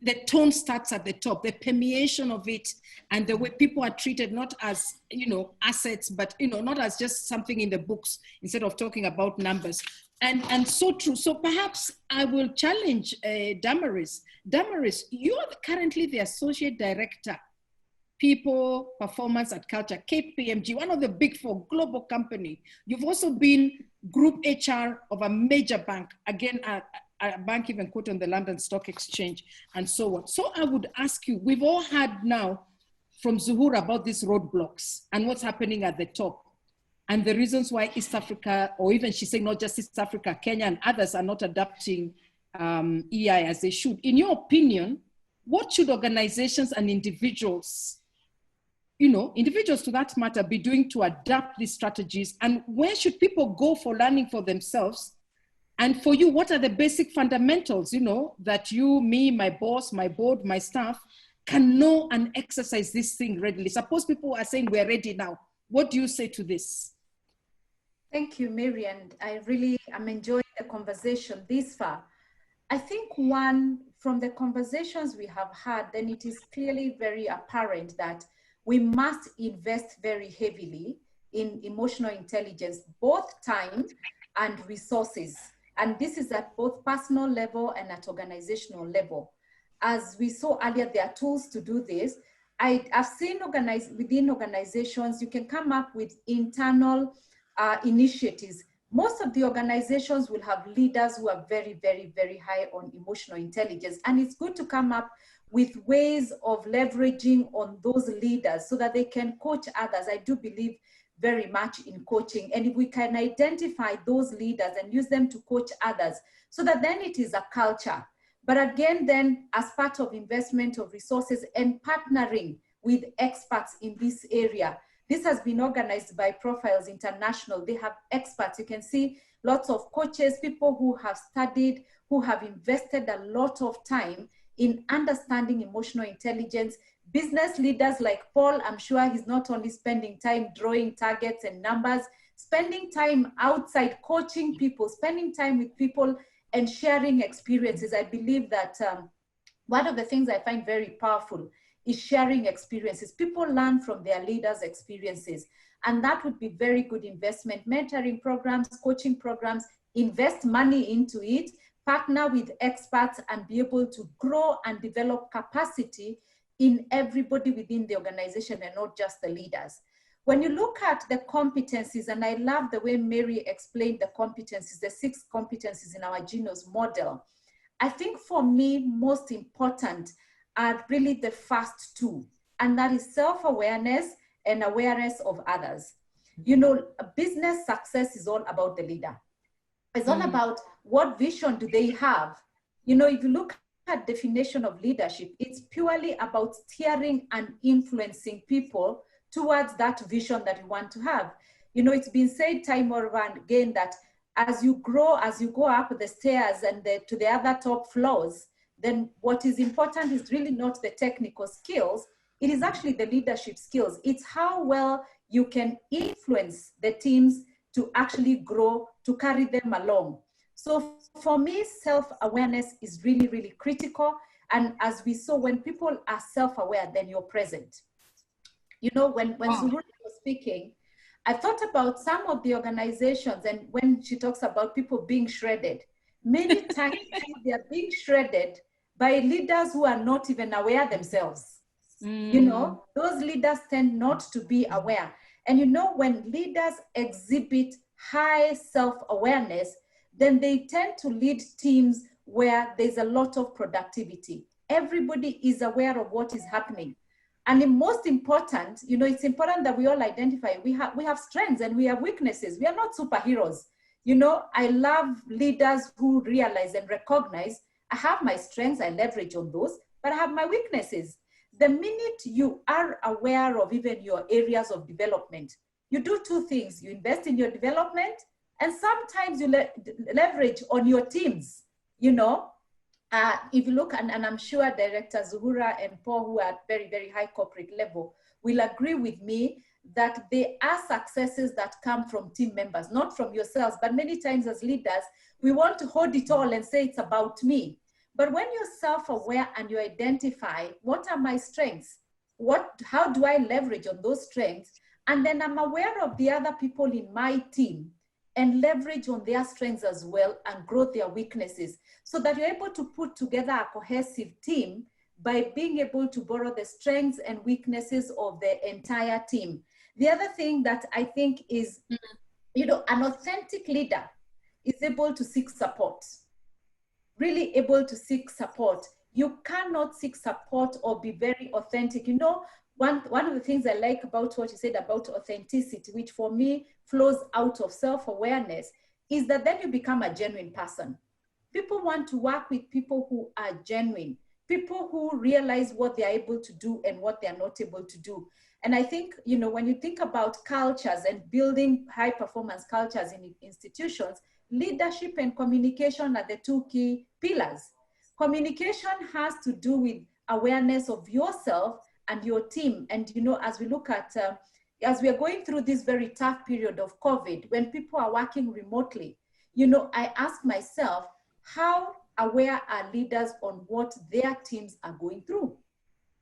the tone starts at the top, the permeation of it, and the way people are treated, not as, assets, but, not as just something in the books, instead of talking about numbers. And so true. So perhaps I will challenge Damaris. Damaris, you are currently the Associate Director, People, Performance and Culture, KPMG, one of the big four global company. You've also been Group HR of a major bank, again, a bank even quote on the London Stock Exchange, and so on. So I would ask you, we've all heard now from Zuhura about these roadblocks and what's happening at the top, and the reasons why East Africa, or even she's saying not just East Africa, Kenya and others are not adapting EI as they should. In your opinion, what should organizations and individuals, individuals to that matter, be doing to adapt these strategies? And where should people go for learning for themselves? And for you, what are the basic fundamentals, that you, me, my boss, my board, my staff can know and exercise this thing readily? Suppose people are saying we're ready now. What do you say to this? Thank you, Mary, and I really am enjoying the conversation this far. I think from the conversations we have had, then it is clearly very apparent that we must invest very heavily in emotional intelligence, both time and resources. And this is at both personal level and at organizational level. As we saw earlier, there are tools to do this. I've seen within organizations, you can come up with internal initiatives. Most of the organizations will have leaders who are very, very, very high on emotional intelligence. And it's good to come up with ways of leveraging on those leaders so that they can coach others. I do believe very much in coaching. And if we can identify those leaders and use them to coach others, so that then it is a culture. But again, then as part of investment of resources and partnering with experts in this area. This has been organized by Profiles International. They have experts. You can see lots of coaches, people who have studied, who have invested a lot of time in understanding emotional intelligence. Business leaders like Paul, I'm sure he's not only spending time drawing targets and numbers, spending time outside coaching people, spending time with people and sharing experiences. I believe that one of the things I find very powerful is sharing experiences. People learn from their leaders' experiences, and that would be very good investment. Mentoring programs, coaching programs, invest money into it, partner with experts, and be able to grow and develop capacity in everybody within the organization and not just the leaders. When you look at the competencies, and I love the way Mary explained the competencies, the 6 competencies in our Genius model, I think for me, most important are really the first two, and that is self-awareness and awareness of others. You know, business success is all about the leader. It's all about what vision do they have. You know, if you look at definition of leadership, it's purely about steering and influencing people towards that vision that you want to have. You know, it's been said time over again that as you grow, as you go up the stairs and to the other top floors, then what is important is really not the technical skills. It is actually the leadership skills. It's how well you can influence the teams to actually grow, to carry them along. So for me, self-awareness is really, really critical. And as we saw, when people are self-aware, then you're present. You know, when Zuhura was speaking, I thought about some of the organizations, and when she talks about people being shredded, many times they are being shredded by leaders who are not even aware themselves. You know, those leaders tend not to be aware. And you know, when leaders exhibit high self-awareness, then they tend to lead teams where there's a lot of productivity. Everybody is aware of what is happening. And the most important, you know, it's important that we all identify, we have strengths and we have weaknesses. We are not superheroes. You know, I love leaders who realize and recognize, I have my strengths, I leverage on those, but I have my weaknesses. The minute you are aware of even your areas of development, you do two things. You invest in your development, and sometimes you leverage on your teams. You know, if you look, and I'm sure Director Zuhura and Paul, who are at very, very high corporate level, will agree with me that there are successes that come from team members, not from yourselves. But many times as leaders, we want to hold it all and say it's about me. But when you're self-aware and you identify, what are my strengths? How do I leverage on those strengths? And then I'm aware of the other people in my team and leverage on their strengths as well and grow their weaknesses, so that you're able to put together a cohesive team by being able to borrow the strengths and weaknesses of the entire team. The other thing that I think is, you know, an authentic leader is able to seek support. Really able to seek support. You cannot seek support or be very authentic. You know, one of the things I like about what you said about authenticity, which for me flows out of self-awareness, is that then you become a genuine person. People want to work with people who are genuine, people who realize what they're able to do and what they're not able to do. And I think, you know, when you think about cultures and building high performance cultures in institutions, leadership and communication are the two key pillars. Communication has to do with awareness of yourself and your team. And, you know, as we look at, as we are going through this very tough period of COVID, when people are working remotely, you know, I ask myself, how aware are leaders on what their teams are going through?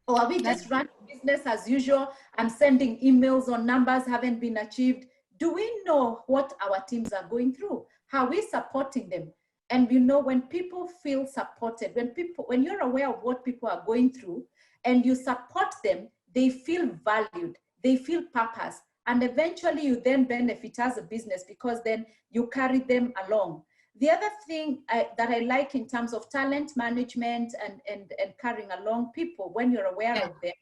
Or are we just running business as usual and sending emails on numbers haven't been achieved? Do we know what our teams are going through? How are we supporting them? And you know, when people feel supported, when you're aware of what people are going through and you support them, they feel valued, they feel purpose, and eventually you then benefit as a business because then you carry them along. The other thing that I like in terms of talent management and carrying along people, when you're aware of them,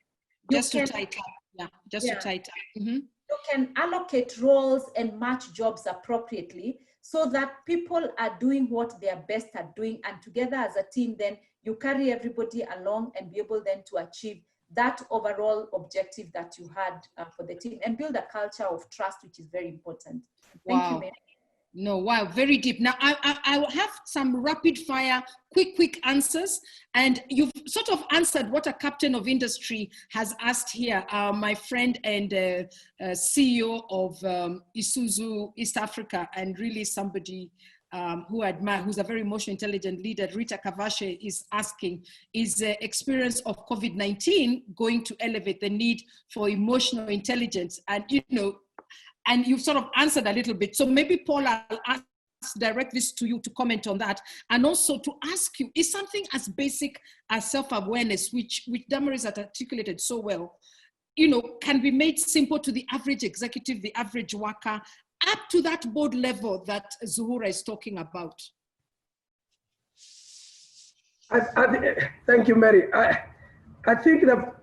just to tighten up. To tighten up. You can allocate roles and match jobs appropriately so that people are doing what they are best at doing, and together as a team, then you carry everybody along and be able then to achieve that overall objective that you had for the team and build a culture of trust, which is very important. Thank you, Mary. No, wow, very deep. Now, I will have some rapid fire, quick answers. And you've sort of answered what a captain of industry has asked here. My friend and CEO of Isuzu East Africa, and really somebody who I admire, who's a very emotionally intelligent leader, Rita Kavashe, is asking, is the experience of COVID-19 going to elevate the need for emotional intelligence? And, you know, and you've sort of answered a little bit. So maybe, Paul, I'll ask direct this to you to comment on that. And also to ask you, is something as basic as self-awareness, which Damaris had articulated so well, you know, can be made simple to the average executive, the average worker, up to that board level that Zuhura is talking about? Thank you, Mary. I think that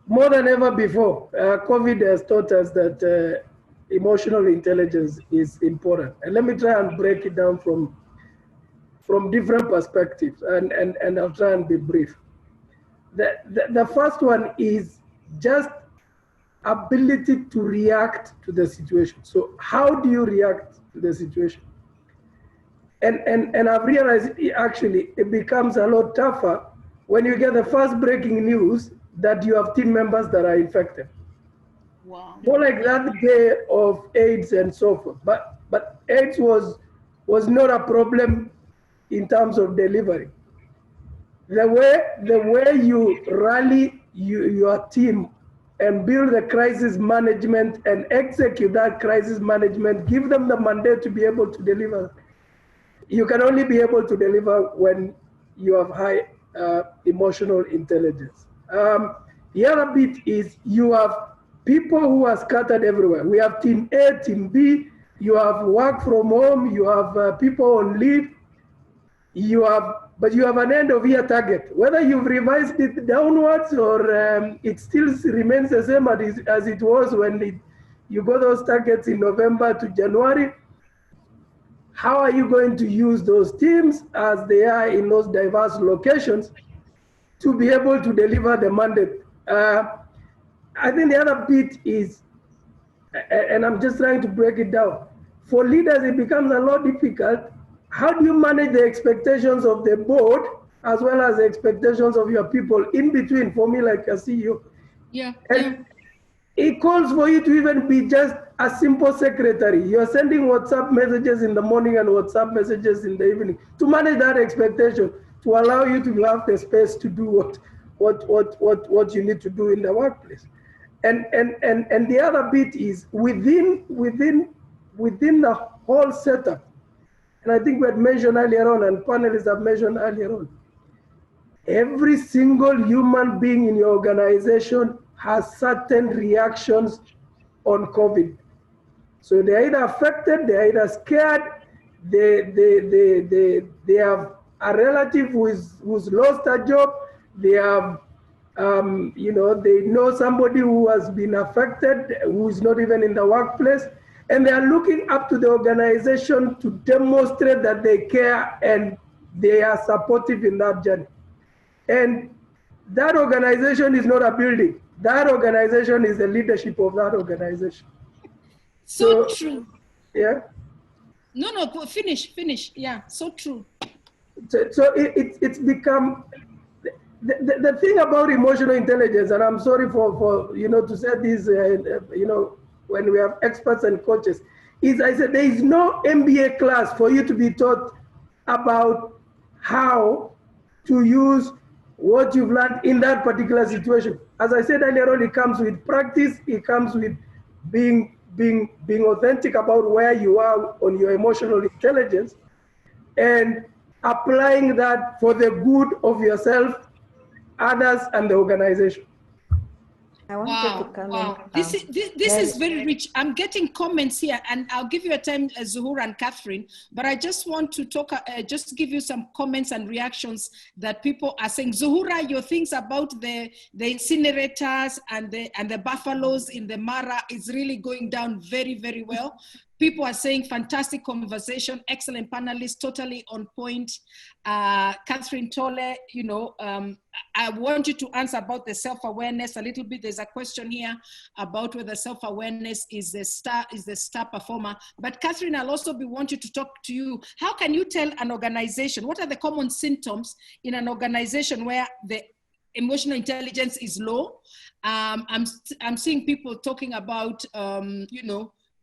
more than ever before, COVID has taught us that emotional intelligence is important. And let me try and break it down from different perspectives, and I'll try and be brief. The first one is just ability to react to the situation. So how do you react to the situation? And I've realized it becomes a lot tougher when you get the first breaking news that you have team members that are infected. Wow. More like that day of AIDS and so forth. But AIDS was not a problem in terms of delivery. The way you rally your team and build the crisis management and execute that crisis management, give them the mandate to be able to deliver. You can only be able to deliver when you have high emotional intelligence. The other bit is you have people who are scattered everywhere. We have team A, team B, you have work from home, you have people on leave, but you have an end of year target. Whether you've revised it downwards or it still remains the same as it was when you got those targets in November to January, how are you going to use those teams as they are in those diverse locations to be able to deliver the mandate? I think the other bit is, and I'm just trying to break it down, for leaders it becomes a lot difficult. How do you manage the expectations of the board as well as the expectations of your people in between, for me like a CEO? Yeah. And it calls for you to even be just a simple secretary. You're sending WhatsApp messages in the morning and WhatsApp messages in the evening to manage that expectation, to allow you to have the space to do what you need to do in the workplace. And the other bit is within the whole setup, and I think we had mentioned earlier on, and panelists have mentioned earlier on, every single human being in your organization has certain reactions on COVID. So they're either affected, they're either scared, they have a relative who's lost a job, they have, they know somebody who has been affected, who is not even in the workplace, and they are looking up to the organization to demonstrate that they care and they are supportive in that journey. And that organization is not a building. That organization is the leadership of that organization. So true. Yeah. No, finish. Yeah, so true. So it's become, the thing about emotional intelligence, and I'm sorry for to say this, when we have experts and coaches, is I said there is no MBA class for you to be taught about how to use what you've learned in that particular situation. As I said earlier on, it comes with practice, it comes with being authentic about where you are on your emotional intelligence and applying that for the good of yourself, others, and the organization. I wanted to come in. This is very rich. I'm getting comments here, and I'll give you a time, Zuhura and Catherine, but I just want to talk, just give you some comments and reactions that people are saying. Zuhura, your things about the incinerators and the buffaloes in the Mara is really going down very, very well. People are saying fantastic conversation, excellent panelists, totally on point. Catherine, Tole, I want you to answer about the self-awareness a little bit. There's a question here about whether self-awareness is the star performer. But Catherine, I'll also want you to talk to you. How can you tell an organization, what are the common symptoms in an organization where the emotional intelligence is low? I'm seeing people talking about,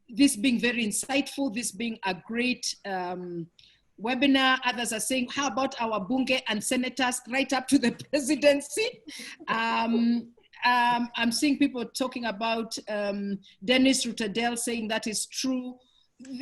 this being very insightful, this being a great webinar. Others are saying, how about our bunge and senators right up to the presidency? I'm seeing people talking about Dennis Rochdale saying that is true.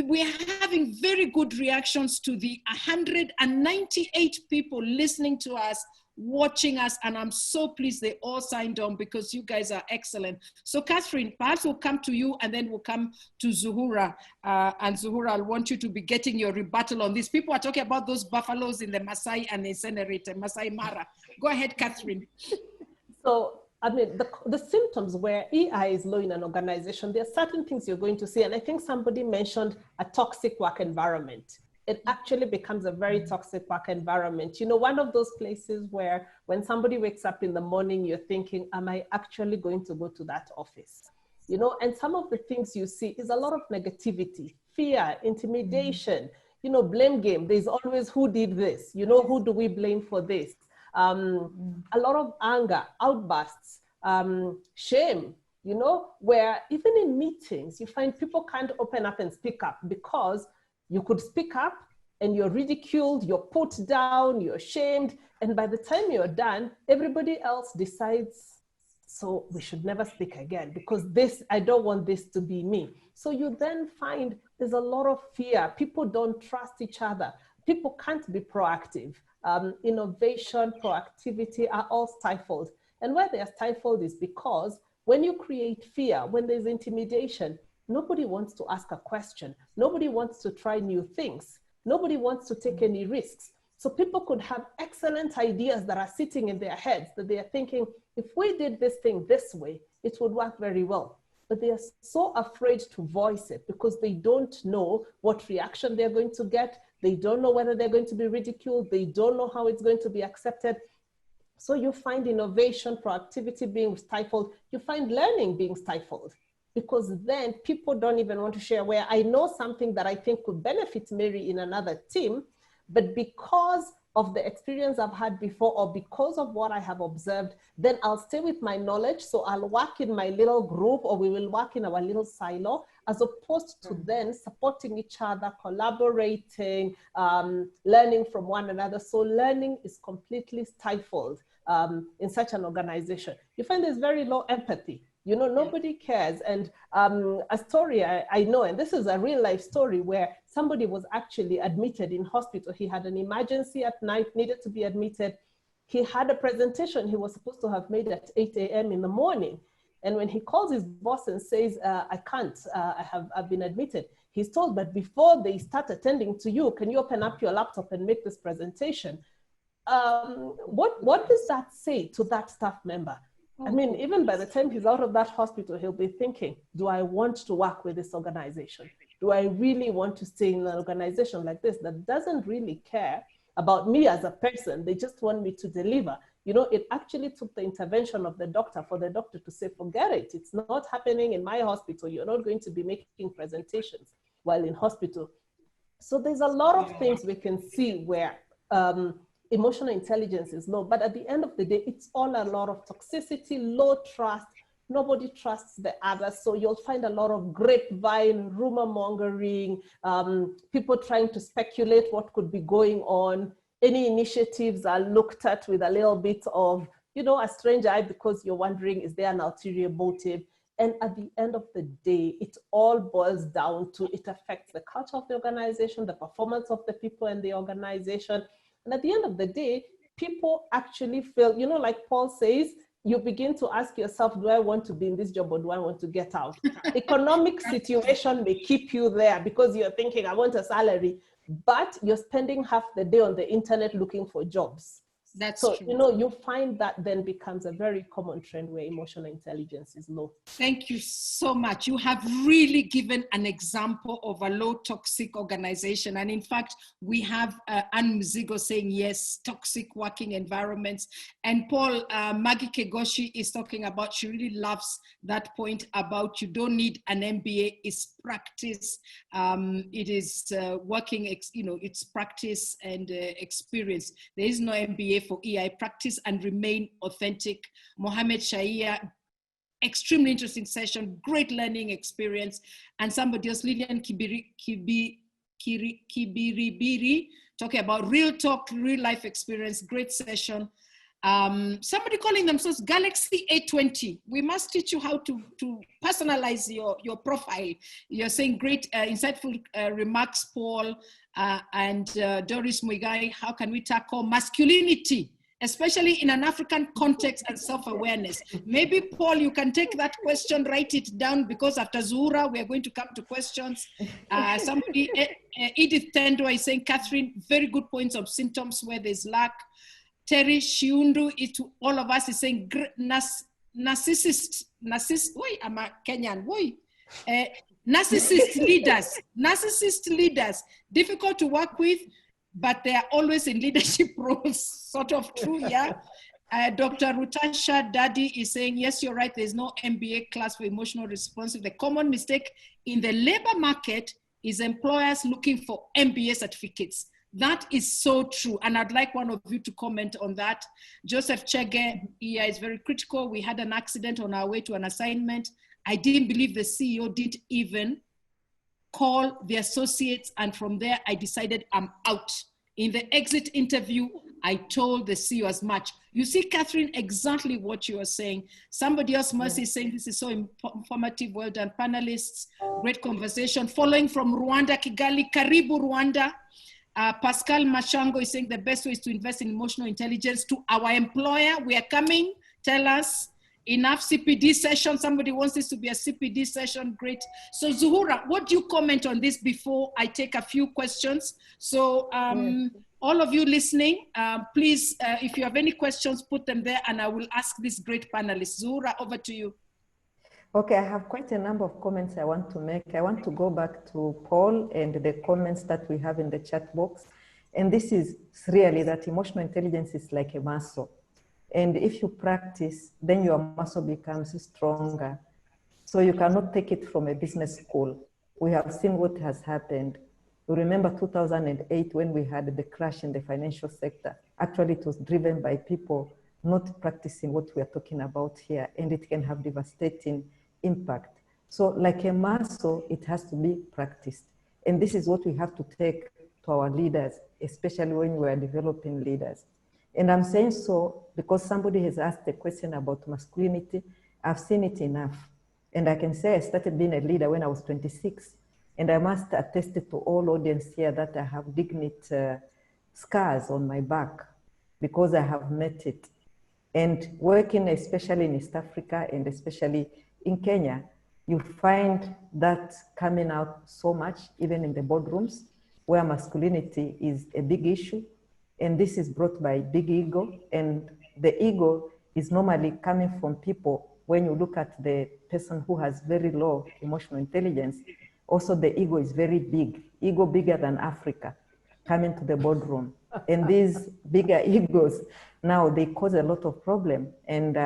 We're having very good reactions to the 198 people listening to us, watching us, and I'm so pleased they all signed on because you guys are excellent. So Catherine, perhaps we'll come to you and then we'll come to Zuhura. And Zuhura, I want you to be getting your rebuttal on this. People are talking about those buffaloes in the Masai and the incinerator, Masai Mara. Go ahead, Catherine. So, I mean, the symptoms where EI is low in an organization, there are certain things you're going to see. And I think somebody mentioned a toxic work environment. It actually becomes a very toxic work environment. You know, one of those places where when somebody wakes up in the morning, you're thinking, am I actually going to go to that office? You know, and some of the things you see is a lot of negativity, fear, intimidation, you know, blame game. There's always who did this, you know, who do we blame for this? A lot of anger, outbursts, shame, you know, where even in meetings, you find people can't open up and speak up because you could speak up and you're ridiculed, you're put down, you're shamed. And by the time you're done, everybody else decides, so we should never speak again because this, I don't want this to be me. So you then find there's a lot of fear. People don't trust each other. People can't be proactive. Innovation, proactivity are all stifled. And why they are stifled is because when you create fear, when there's intimidation, nobody wants to ask a question. Nobody wants to try new things. Nobody wants to take any risks. So people could have excellent ideas that are sitting in their heads that they are thinking, if we did this thing this way, it would work very well. But they are so afraid to voice it because they don't know what reaction they're going to get. They don't know whether they're going to be ridiculed. They don't know how it's going to be accepted. So you find innovation, proactivity being stifled. You find learning being stifled because then people don't even want to share where I know something that I think could benefit Mary in another team, but because of the experience I've had before or because of what I have observed, then I'll stay with my knowledge. So I'll work in my little group or we will work in our little silo as opposed to then supporting each other, collaborating, learning from one another. So learning is completely stifled in such an organization. You find there's very low empathy. You know, nobody cares. And a story I know, and this is a real life story where somebody was actually admitted in hospital. He had an emergency at night, needed to be admitted. He had a presentation he was supposed to have made at 8 a.m. in the morning. And when he calls his boss and says, I can't, I've been admitted, he's told, but before they start attending to you, can you open up your laptop and make this presentation? What does that say to that staff member? I mean, even by the time he's out of that hospital, he'll be thinking, do I want to work with this organization? Do I really want to stay in an organization like this that doesn't really care about me as a person? They just want me to deliver. You know, it actually took the intervention of the doctor for the doctor to say, forget it. It's not happening in my hospital. You're not going to be making presentations while in hospital. So there's a lot of things we can see where emotional intelligence is low, but at the end of the day, it's all a lot of toxicity, low trust. Nobody trusts the other. So you'll find a lot of grapevine, rumor mongering, people trying to speculate what could be going on. Any initiatives are looked at with a little bit of, you know, a strange eye because you're wondering, is there an ulterior motive? And at the end of the day, it all boils down to it affects the culture of the organization, the performance of the people in the organization. And at the end of the day, people actually feel, you know, like Paul says, you begin to ask yourself, do I want to be in this job or do I want to get out? Economic situation may keep you there because you're thinking, I want a salary, but you're spending half the day on the internet looking for jobs. That's so, true. You know, you find that then becomes a very common trend where emotional intelligence is low. Thank you so much. You have really given an example of a low toxic organization. And in fact, we have Anne Mzigo saying, yes, toxic working environments. And Paul, Maggie Kegoshi is talking about, she really loves that point about you don't need an MBA, it's practice. It is working, you know, it's practice and experience. There is no MBA for EI, practice and remain authentic. Mohammed Shahia, extremely interesting session, great learning experience. And somebody else, Lillian Kibiribiri, talking about real talk, real life experience, great session. Somebody calling themselves Galaxy A20. We must teach you how to personalize your profile. You're saying great, insightful remarks, Paul. And Doris Muigai, how can we tackle masculinity, especially in an African context and self-awareness? Maybe, Paul, you can take that question, write it down, because after Zuhura, we are going to come to questions. Somebody, Edith Tendwa is saying, Catherine, very good points of symptoms where there's lack. Terry Shiundu, to all of us, is saying narcissist, wait, I'm a Kenyan, wait. Narcissist leaders, difficult to work with, but they are always in leadership roles, sort of true, yeah. Dr. Rutasha Daddy is saying, yes, you're right, there's no MBA class for emotional responsive. The common mistake in the labor market is employers looking for MBA certificates. That is so true, and I'd like one of you to comment on that. Joseph Chege is very critical. We had an accident on our way to an assignment. I didn't believe the CEO didn't even call the associates, and from there I decided I'm out. In the exit interview, I told the CEO as much. You see, Catherine, exactly what you are saying. Somebody else, Mercy, is saying this is so informative. Well done, panelists. Great conversation. Following from Rwanda, Kigali, Karibu, Rwanda. Pascal Machango is saying the best way is to invest in emotional intelligence to our employer. We are coming. Tell us. Enough CPD session. Somebody wants this to be a CPD session. Great. So Zuhura, what do you comment on this before I take a few questions? So all of you listening, please, if you have any questions, put them there and I will ask this great panelist. Zuhura, over to you. Okay, I have quite a number of comments I want to make. I want to go back to Paul and the comments that we have in the chat box. And this is really that emotional intelligence is like a muscle. And if you practice, then your muscle becomes stronger. So you cannot take it from a business school. We have seen what has happened. You remember 2008 when we had the crash in the financial sector. Actually, it was driven by people not practicing what we are talking about here, and it can have devastating impact. So like a muscle, it has to be practiced. And this is what we have to take to our leaders, especially when we are developing leaders. And I'm saying so because somebody has asked a question about masculinity. I've seen it enough. And I can say I started being a leader when I was 26. And I must attest to all audience here that I have dignity scars on my back because I have met it. And working especially in East Africa and especially in Kenya, you find that coming out so much, even in the boardrooms, where masculinity is a big issue. And this is brought by big ego. And the ego is normally coming from people. When you look at the person who has very low emotional intelligence, also the ego is very big, ego bigger than Africa, coming to the boardroom. And these bigger egos, now they cause a lot of problem. And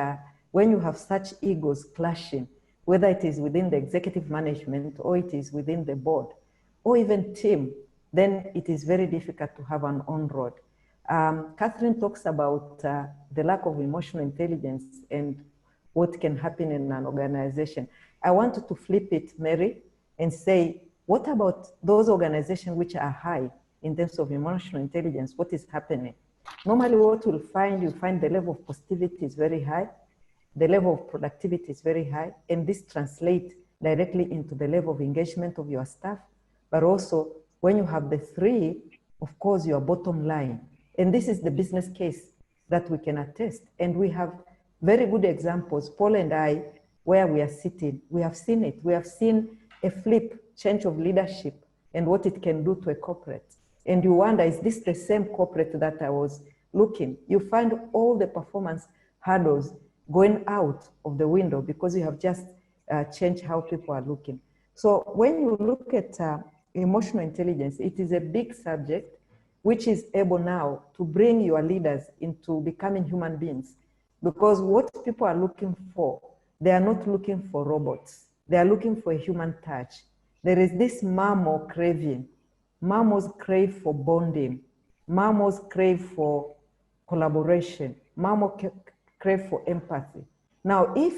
when you have such egos clashing, whether it is within the executive management or it is within the board or even team, then it is very difficult to have an on-road. Catherine talks about the lack of emotional intelligence and what can happen in an organization. I wanted to flip it, Mary, and say, what about those organizations which are high in terms of emotional intelligence? What is happening? Normally what you'll find, the level of positivity is very high, the level of productivity is very high, and this translates directly into the level of engagement of your staff. But also, when you have the three, of course, your bottom line. And this is the business case that we can attest. And we have very good examples, Paul and I, where we are sitting. We have seen it. We have seen a change of leadership and what it can do to a corporate. And you wonder, is this the same corporate that I was looking? You find all the performance hurdles going out of the window because you have just changed how people are looking. So when you look at emotional intelligence, it is a big subject which is able now to bring your leaders into becoming human beings. Because what people are looking for, they are not looking for robots. They are looking for a human touch. There is this mammo craving. Mammos crave for bonding. Mammos crave for collaboration. Mammo crave for empathy. Now, if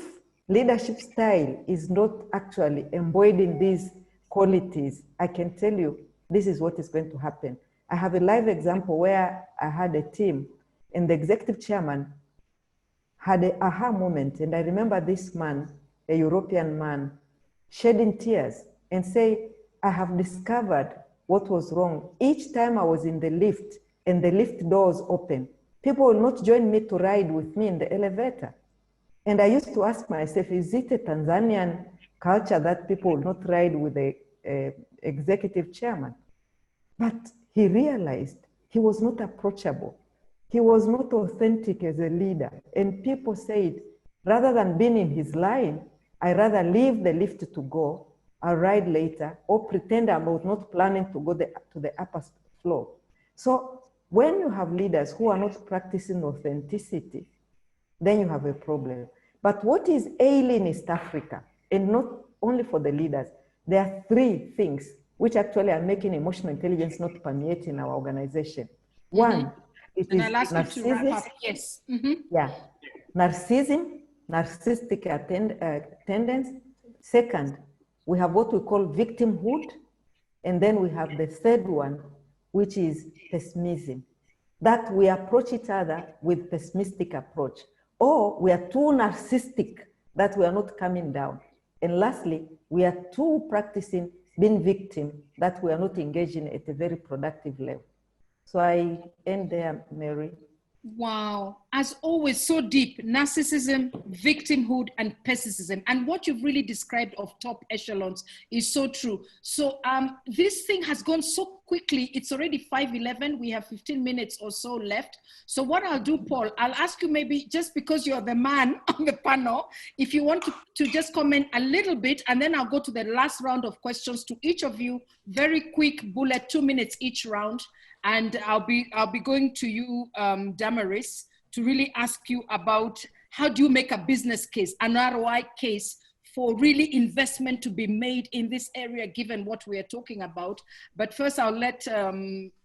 leadership style is not actually embodying these qualities, I can tell you this is what is going to happen. I have a live example where I had a team and the executive chairman had an aha moment. And I remember this man, a European man, shedding tears and say, I have discovered what was wrong. Each time I was in the lift and the lift doors open, people will not join me to ride with me in the elevator. And I used to ask myself, is it a Tanzanian culture that people will not ride with the executive chairman? But he realized he was not approachable. he was not authentic as a leader. And people said, rather than being in his line, I rather leave the lift to go, I'll ride later, or pretend about not planning to go to the upper floor. So when you have leaders who are not practicing authenticity, then you have a problem. But what is ailing East Africa, and not only for the leaders, there are three things which actually are making emotional intelligence not permeate in our organization. One, it is narcissism. Yes. Yeah, narcissism, narcissistic tendency. Second, we have what we call victimhood. And then we have the third one, which is pessimism. That we approach each other with pessimistic approach, or we are too narcissistic that we are not coming down. And lastly, we are too practicing being victim that we are not engaging at a very productive level. So I end there, Mary. Wow, as always, so deep: narcissism, victimhood, and pessimism. And what you've really described of top echelons is so true. So this thing has gone so quickly. It's already 5:11. We have 15 minutes or so left. So what I'll do, Paul, I'll ask you, maybe just because you're the man on the panel, if you want to just comment a little bit, and then I'll go to the last round of questions to each of you. Very quick bullet, 2 minutes each round. And I'll be going to you, Damaris, to really ask you about how do you make a business case, an ROI case for really investment to be made in this area, given what we are talking about. But first I'll let,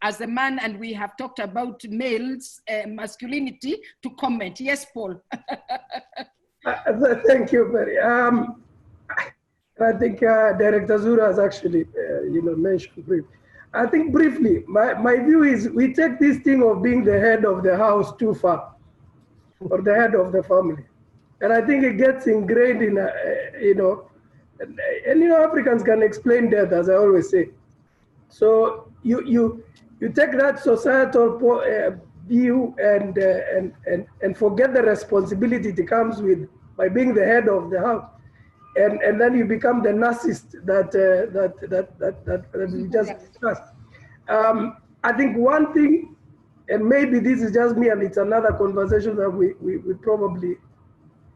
as a man, and we have talked about males, masculinity, to comment. Yes, Paul. Thank you, Mary. I think Director Zuhura has actually, mentioned briefly. I think briefly, my view is we take this thing of being the head of the house too far, or the head of the family. And I think it gets ingrained in, Africans can explain that, as I always say. So you take that societal view and forget the responsibility that comes with by being the head of the house. And then you become the narcissist that we just discussed. I think one thing, and maybe this is just me, and it's another conversation that we probably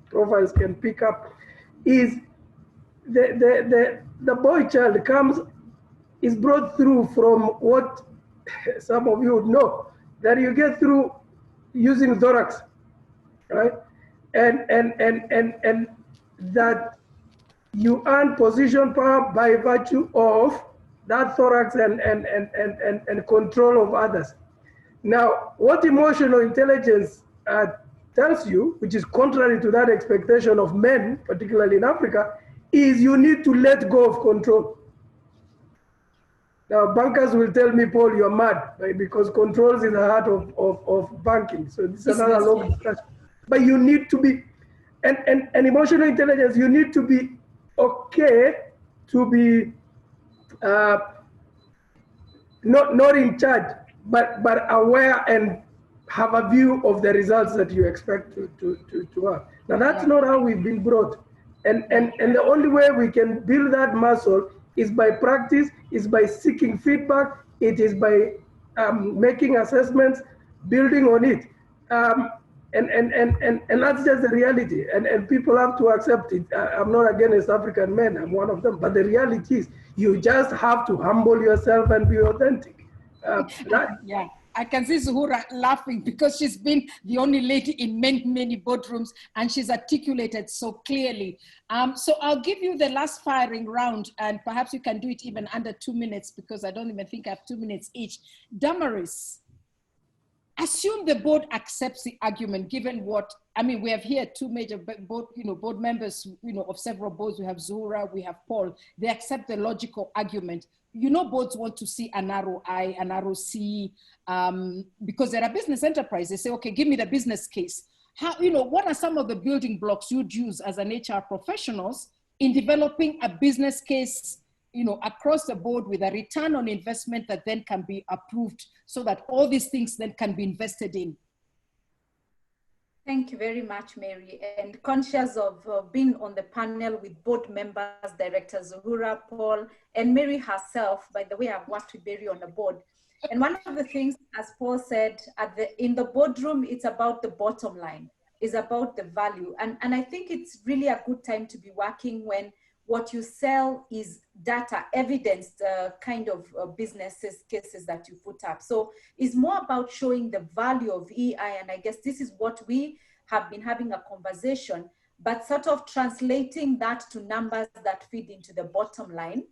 profiles can pick up, is the boy child is brought through from what some of you would know, that you get through using thorax, right? And that you earn position power by virtue of that thorax and control of others. Now, what emotional intelligence tells you, which is contrary to that expectation of men, particularly in Africa, is you need to let go of control. Now, bankers will tell me, Paul, you're mad, right? Because control is in the heart of banking. So this is another long discussion. But you need to be, and emotional intelligence, you need to be okay to be not in charge, but aware and have a view of the results that you expect to have. Now that's not how we've been brought. And the only way we can build that muscle is by practice, is by seeking feedback, it is by making assessments, building on it. And that's just the reality, and people have to accept it. I'm not against African men, I'm one of them, but the reality is you just have to humble yourself and be authentic. Yeah, I can see Zuhura laughing because she's been the only lady in many boardrooms, and she's articulated so clearly. So I'll give you the last firing round, and perhaps you can do it even under 2 minutes, because I don't even think I have 2 minutes each. Damaris, assume the board accepts the argument, given what, I mean, we have here two major board members, of several boards. We have Zuhura, we have Paul. They accept the logical argument. Boards want to see an ROI, an ROC, because they're a business enterprise. They say, okay, give me the business case. How, what are some of the building blocks you'd use as an HR professionals in developing a business case, across the board with a return on investment that then can be approved, so that all these things then can be invested in? Thank you very much, Mary. And conscious of being on the panel with board members, Director Zuhura, Paul, and Mary herself. By the way, I've worked with Mary on the board. And one of the things, as Paul said, in the boardroom, it's about the bottom line, it's about the value. And I think it's really a good time to be working when what you sell is data, evidenced kind of businesses cases that you put up. So it's more about showing the value of EI, and I guess this is what we have been having a conversation, but sort of translating that to numbers that feed into the bottom line.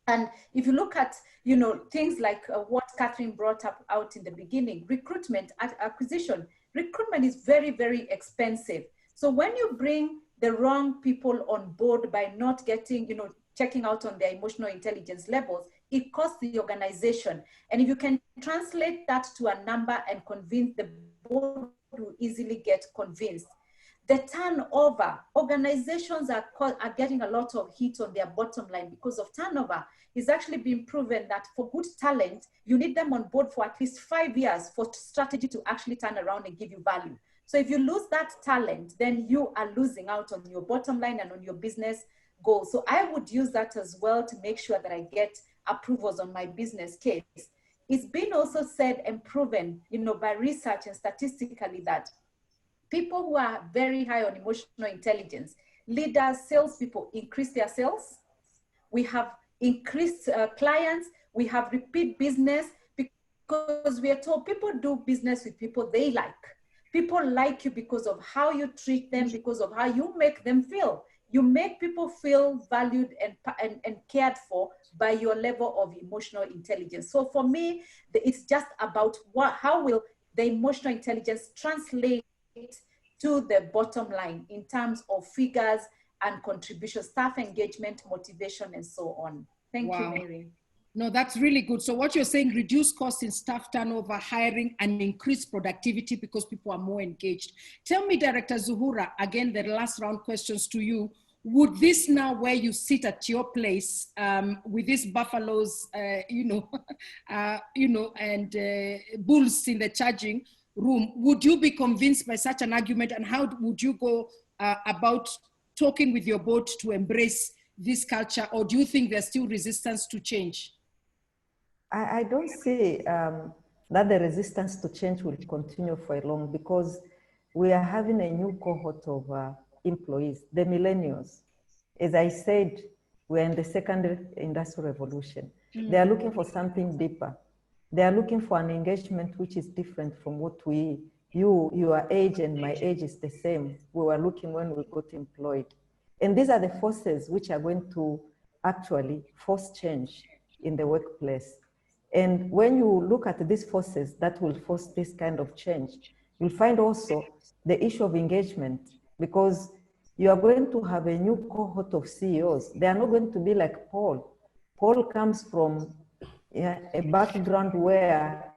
And if you look at, you know, things like what Catherine brought up out in the beginning, recruitment, acquisition, recruitment is very, very expensive. So when you bring the wrong people on board by not getting, you know, checking out on their emotional intelligence levels, it costs the organization. And if you can translate that to a number and convince the board to easily get convinced. The turnover, organizations are getting a lot of heat on their bottom line because of turnover. It's actually been proven that for good talent, you need them on board for at least 5 years for strategy to actually turn around and give you value. So if you lose that talent, then you are losing out on your bottom line and on your business goals. So I would use that as well to make sure that I get approvals on my business case. It's been also said and proven, you know, by research and statistically that people who are very high on emotional intelligence, leaders, salespeople, increase their sales. We have increased clients. We have repeat business because we are told people do business with people they like. People like you because of how you treat them, because of how you make them feel. You make people feel valued and cared for by your level of emotional intelligence. So for me, it's just about how will the emotional intelligence translate to the bottom line in terms of figures and contribution, staff engagement, motivation, and so on. Thank you, Mary. No, that's really good. So what you're saying, reduce costs in staff turnover, hiring, and increase productivity because people are more engaged. Tell me, Director Zuhura, again, the last round questions to you. Would this now, where you sit at your place with these buffaloes, and bulls in the charging room, would you be convinced by such an argument? And how would you go about talking with your board to embrace this culture? Or do you think there's still resistance to change? I don't see that the resistance to change will continue for long because we are having a new cohort of employees, the millennials. As I said, we're in the second industrial revolution. They are looking for something deeper. They are looking for an engagement which is different from what your age and my age is the same. We were looking when we got employed. And these are the forces which are going to actually force change in the workplace. And when you look at these forces that will force this kind of change, you'll find also the issue of engagement, because you are going to have a new cohort of CEOs. They are not going to be like Paul. Paul comes from a background where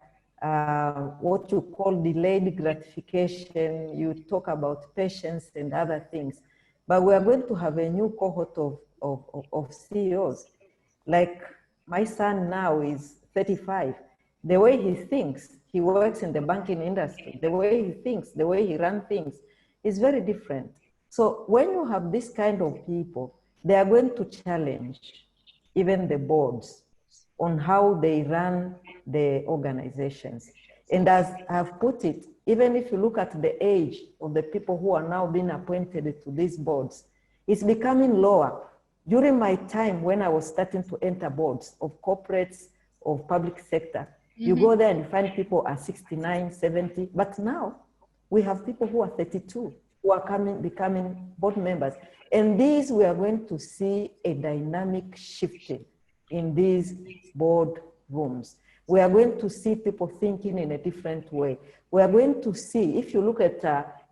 what you call delayed gratification, you talk about patience and other things. But we are going to have a new cohort of CEOs. Like my son now is 35. The way he thinks, he works in the banking industry. The way he thinks, the way he runs things is very different. So when you have this kind of people, they are going to challenge even the boards on how they run the organizations. And as I've put it, even if you look at the age of the people who are now being appointed to these boards, it's becoming lower. During my time when I was starting to enter boards of corporates, of public sector, you go there and you find people are 69, 70, but now we have people who are 32 who are becoming board members. And these, we are going to see a dynamic shifting in these board rooms. We are going to see people thinking in a different way. We are going to see, if you look at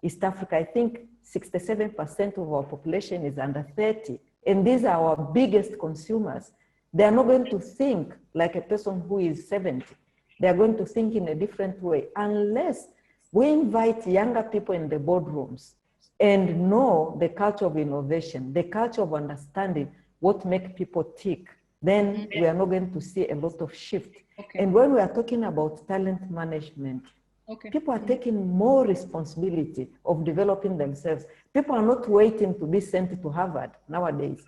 East Africa, I think 67% of our population is under 30. And these are our biggest consumers. They are not going to think like a person who is 70. They are going to think in a different way unless we invite younger people in the boardrooms and know the culture of innovation, the culture of understanding what makes people tick. Then we are not going to see a lot of shift. Okay. And when we are talking about talent management, Okay. People are taking more responsibility of developing themselves. People are not waiting to be sent to Harvard nowadays.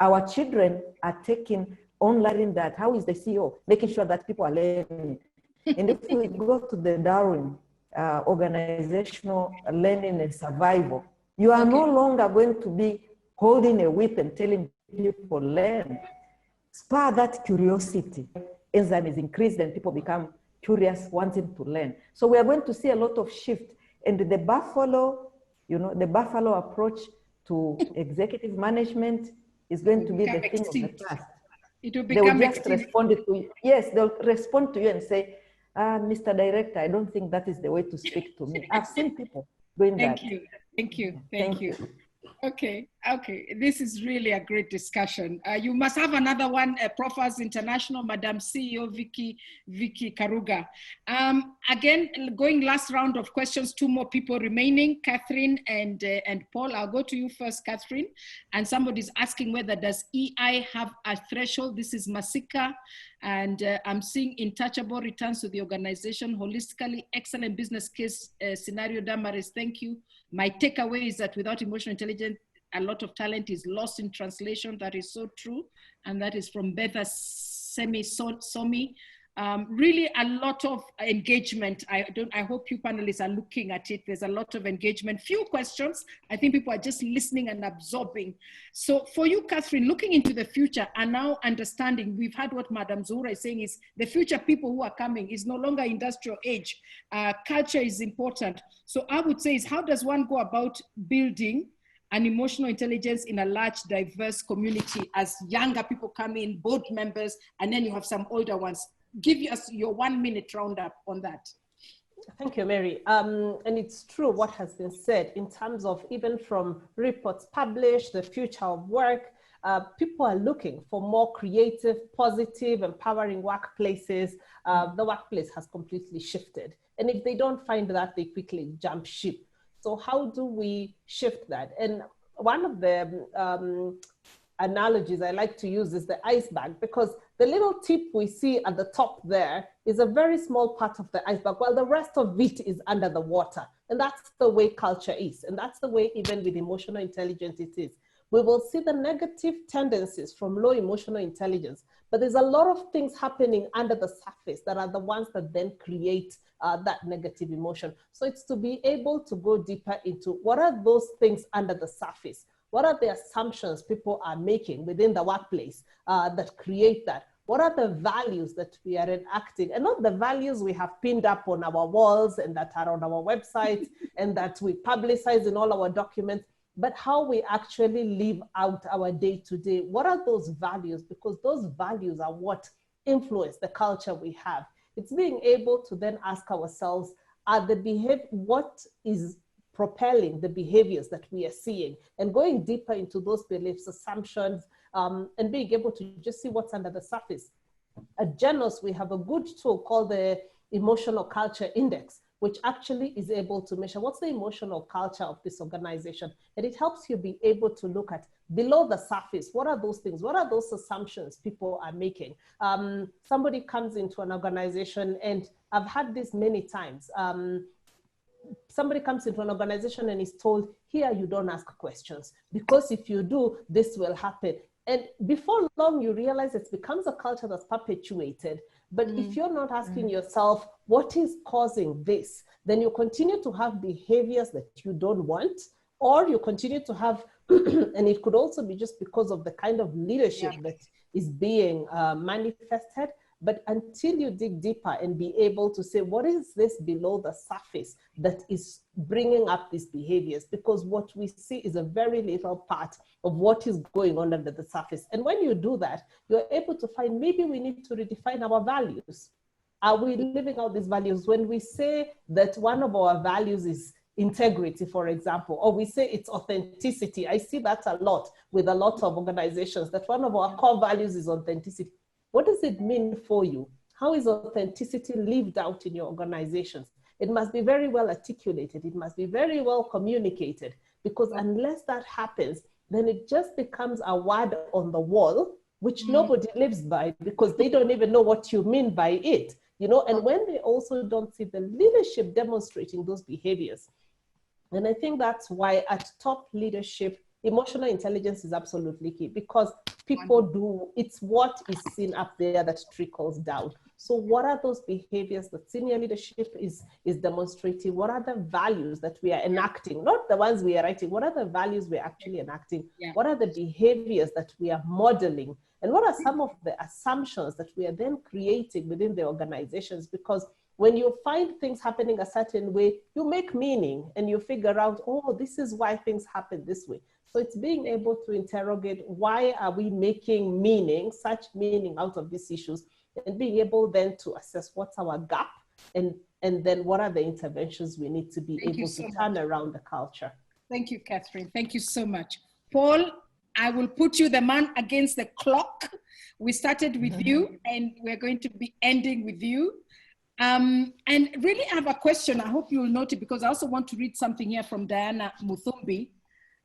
Our children are taking on learning that. How is the CEO making sure that people are learning? And if we go to the Darwin organizational learning and survival, you are no longer going to be holding a whip and telling people learn. Spur that curiosity. Enzyme is increased and people become curious, wanting to learn. So we are going to see a lot of shift. And the buffalo, the buffalo approach to executive management is going to be the thing of the past. It will become extinct. They will just respond to you. Yes, they'll respond to you and say, Mr. Director, I don't think that is the way to speak to me. I've seen people doing that. Thank you. Okay. This is really a great discussion. You must have another one, Profas International, Madam CEO Vicky Karuga. Again, going last round of questions, 2 more people remaining, Catherine and Paul. I'll go to you first, Catherine. And somebody's asking whether does EI have a threshold? This is Masika. And I'm seeing intouchable returns to the organization holistically. Excellent business case scenario, Damaris. Thank you. My takeaway is that without emotional intelligence, a lot of talent is lost in translation. That is so true. And that is from Betha Somi. Really a lot of engagement. I hope you panelists are looking at it. There's a lot of engagement. Few questions. I think people are just listening and absorbing. So for you, Catherine, looking into the future and now understanding, we've heard what Madam Zuhura is saying is the future people who are coming is no longer industrial age. Culture is important. So I would say is how does one go about building an emotional intelligence in a large, diverse community as younger people come in, board members, and then you have some older ones. Give us your 1 minute roundup on that. Thank you, Mary. And it's true what has been said in terms of even from reports published, the future of work, people are looking for more creative, positive, empowering workplaces. The workplace has completely shifted. And if they don't find that, they quickly jump ship. So how do we shift that? And one of the analogies I like to use is the iceberg, because the little tip we see at the top there is a very small part of the iceberg, while the rest of it is under the water. And that's the way culture is. And that's the way even with emotional intelligence it is. We will see the negative tendencies from low emotional intelligence, but there's a lot of things happening under the surface that are the ones that then create that negative emotion. So it's to be able to go deeper into what are those things under the surface? What are the assumptions people are making within the workplace that create that? What are the values that we are enacting? And not the values we have pinned up on our walls and that are on our websites and that we publicize in all our documents, but how we actually live out our day-to-day. What are those values? Because those values are what influence the culture we have. It's being able to then ask ourselves, what is propelling the behaviors that we are seeing, and going deeper into those beliefs, assumptions, and being able to just see what's under the surface. At Genos, we have a good tool called the Emotional Culture Index, which actually is able to measure what's the emotional culture of this organization. And it helps you be able to look at below the surface, what are those things? What are those assumptions people are making? Somebody comes into an organization, and I've had this many times. Somebody comes into an organization and is told, here you don't ask questions, because if you do, this will happen. And before long, you realize it becomes a culture that's perpetuated. But if you're not asking yourself, what is causing this? Then you continue to have behaviors that you don't want, or you continue to have, and it could also be just because of the kind of leadership that is being manifested. But until you dig deeper and be able to say, what is this below the surface that is bringing up these behaviors? Because what we see is a very little part of what is going on under the surface. And when you do that, you're able to find, maybe we need to redefine our values. Are we living out these values? When we say that one of our values is integrity, for example, or we say it's authenticity, I see that a lot with a lot of organizations, that one of our core values is authenticity. What does it mean for you? How is authenticity lived out in your organizations? It must be very well articulated. It must be very well communicated, because unless that happens, then it just becomes a word on the wall, which nobody lives by, because they don't even know what you mean by it. you know, and when they also don't see the leadership demonstrating those behaviors. And I think that's why at top leadership, emotional intelligence is absolutely key, because people do, it's what is seen up there that trickles down. So what are those behaviors that senior leadership is demonstrating? What are the values that we are enacting? Not the ones we are writing. What are the values we're actually enacting? Yeah. What are the behaviors that we are modeling? And what are some of the assumptions that we are then creating within the organizations? Because when you find things happening a certain way, you make meaning and you figure out, oh, this is why things happen this way. So it's being able to interrogate, why are we making meaning, such meaning out of these issues, and being able then to assess what's our gap, and then what are the interventions we need to be able to turn around the culture. Thank you, Catherine. Thank you so much. Paul, I will put you the man against the clock. We started with you and we're going to be ending with you. And really I have a question. I hope you'll note it, because I also want to read something here from Diana Muthumbi.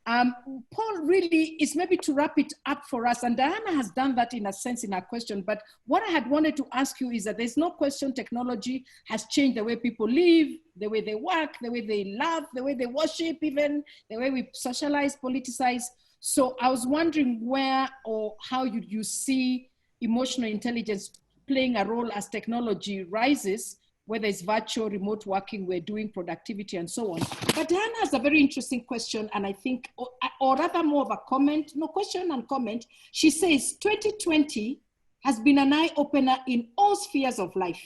Paul really is maybe to wrap it up for us, and Diana has done that in a sense in her question, but what I had wanted to ask you is that there's no question technology has changed the way people live, the way they work, the way they love, the way they worship, even the way we socialize, politicize. So I was wondering where or how you see emotional intelligence playing a role as technology rises, whether it's virtual, remote working, we're doing productivity and so on. But Diana has a very interesting question, and I think, or rather more of a comment, no question and comment. She says, 2020 has been an eye-opener in all spheres of life.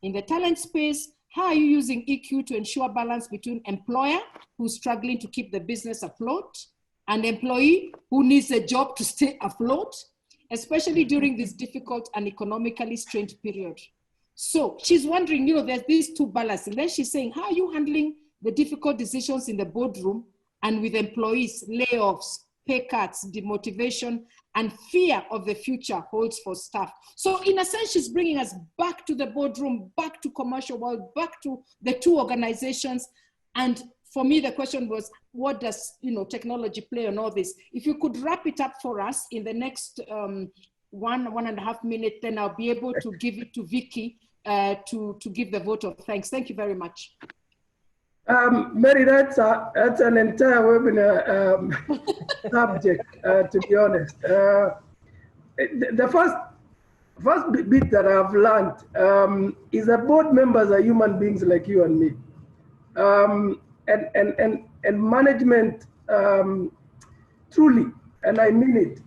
In the talent space, how are you using EQ to ensure balance between employer who's struggling to keep the business afloat and employee who needs a job to stay afloat, especially during this difficult and economically strained period? So she's wondering, you know, there's these two balances. And then she's saying, how are you handling the difficult decisions in the boardroom and with employees, layoffs, pay cuts, demotivation, and fear of the future holds for staff? So in a sense, she's bringing us back to the boardroom, back to commercial world, back to the two organizations. And for me, the question was, what does, you know, technology play on all this? If you could wrap it up for us in the next 1.5 minutes, then I'll be able to give it to Vicky to give the vote of thanks. Thank you very much. Mary, that's an entire webinar subject, to be honest. The first bit that I've learned is that board members are human beings like you and me. And management, truly, and I mean it,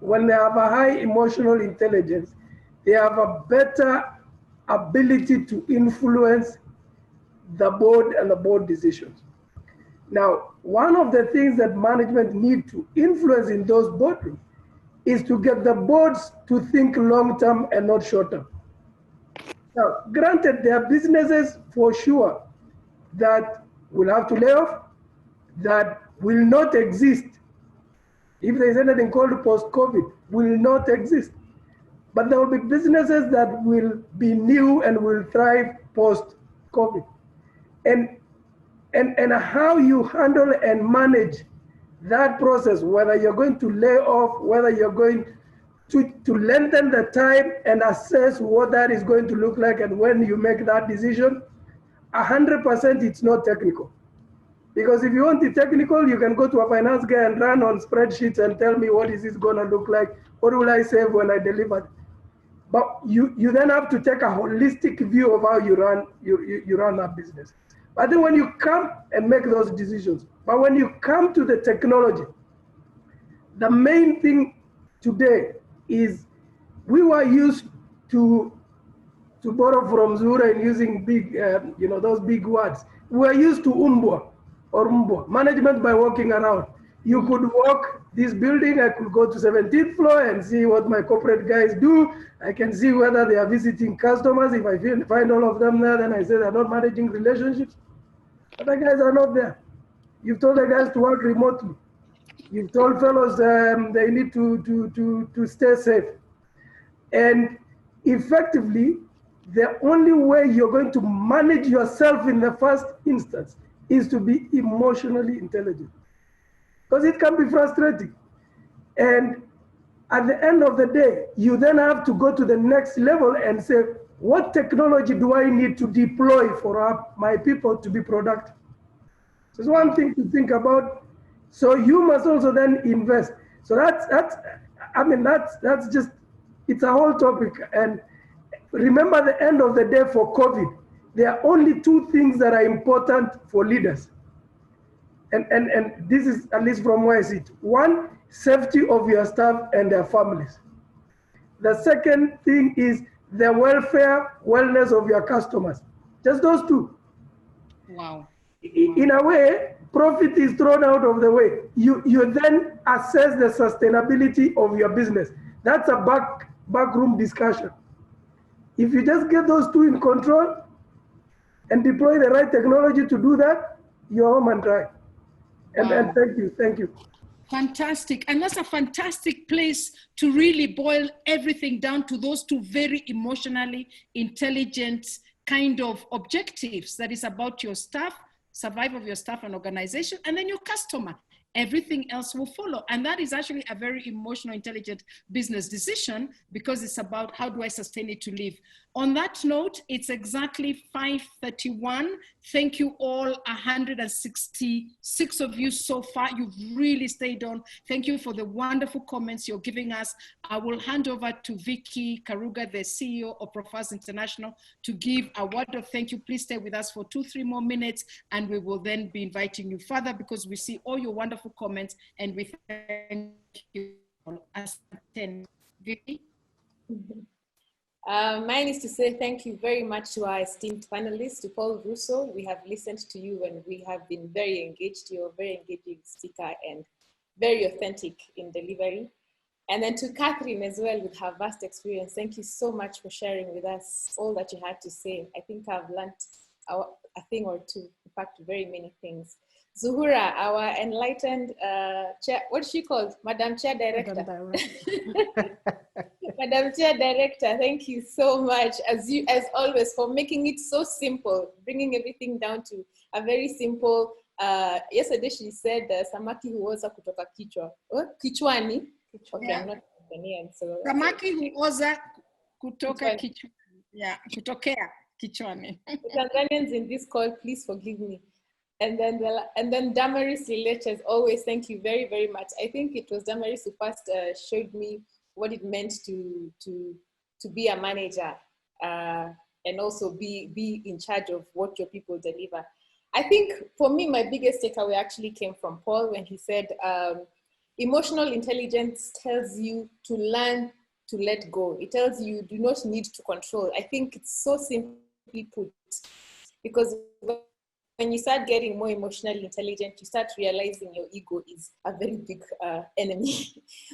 when they have a high emotional intelligence, they have a better ability to influence the board and the board decisions. Now, one of the things that management need to influence in those boardrooms is to get the boards to think long-term and not short-term. Now, granted, there are businesses for sure that will have to lay off, that will not exist. If there is anything called post-COVID, will not exist. But there will be businesses that will be new and will thrive post-COVID. And how you handle and manage that process, whether you're going to lay off, whether you're going to lengthen the time and assess what that is going to look like, and when you make that decision, 100% it's not technical. Because if you want the technical, you can go to a finance guy and run on spreadsheets and tell me what is this going to look like, what will I save when I deliver. But you then have to take a holistic view of how you run that business. But then when you come and make those decisions, but when you come to the technology, the main thing today is we were used to borrow from Zuhura and using big, those big words. We were used to umbwa, management by walking around. You could walk this building, I could go to 17th floor and see what my corporate guys do. I can see whether they are visiting customers. If I find all of them there, then I say they're not managing relationships. But the guys are not there. You've told the guys to work remotely. You've told fellows they need to stay safe. And effectively, the only way you're going to manage yourself in the first instance is to be emotionally intelligent. Because it can be frustrating. And at the end of the day, you then have to go to the next level and say, what technology do I need to deploy for my people to be productive? So it's one thing to think about. So you must also then invest. So that's just, it's a whole topic. And remember, the end of the day for COVID, there are only two things that are important for leaders. And this is, at least from where I sit. One, safety of your staff and their families. The second thing is the welfare, wellness of your customers. Just those two. Wow. In a way, profit is thrown out of the way. You then assess the sustainability of your business. That's a backroom discussion. If you just get those two in control and deploy the right technology to do that, you're home and dry. And thank you. Fantastic. And that's a fantastic place to really boil everything down to those two very emotionally intelligent kind of objectives. That is about your staff, survival of your staff and organization, and then your customer. Everything else will follow. And that is actually a very emotional, intelligent business decision, because it's about how do I sustain it to live. On that note, it's exactly 5:31. Thank you all, 166 of you so far. You've really stayed on. Thank you for the wonderful comments you're giving us. I will hand over to Vicky Karuga, the CEO of Profas International, to give a word of thank you. Please stay with us for 2-3 more minutes, and we will then be inviting you further, because we see all your wonderful comments, and we thank you all. Vicky? Mine is to say thank you very much to our esteemed panelists, to Paul Russo. We have listened to you and we have been very engaged. You're a very engaging speaker and very authentic in delivery. And then to Catherine as well, with her vast experience. Thank you so much for sharing with us all that you had to say. I think I've learned a thing or two, in fact, very many things. Zuhura, our enlightened chair, what's she called? Madam Chair Director. Madam Chair Director, thank you so much, as always, for making it so simple, bringing everything down to a very simple. Yesterday she said samaki huoza kutoka kichwa. Kichwani. Okay, yeah. I'm not Tanzanian, so. Samaki huoza kutoka kichwani. Yeah, kutokea kichwani. The Tanzanians in this call, please forgive me. And then Damaris Nilesh, as always, thank you very, very much. I think it was Damaris who first showed me what it meant to be a manager and also be in charge of what your people deliver. I think for me, my biggest takeaway actually came from Paul when he said, emotional intelligence tells you to learn to let go. It tells you do not need to control. I think it's so simply put, because when you start getting more emotionally intelligent, you start realizing your ego is a very big enemy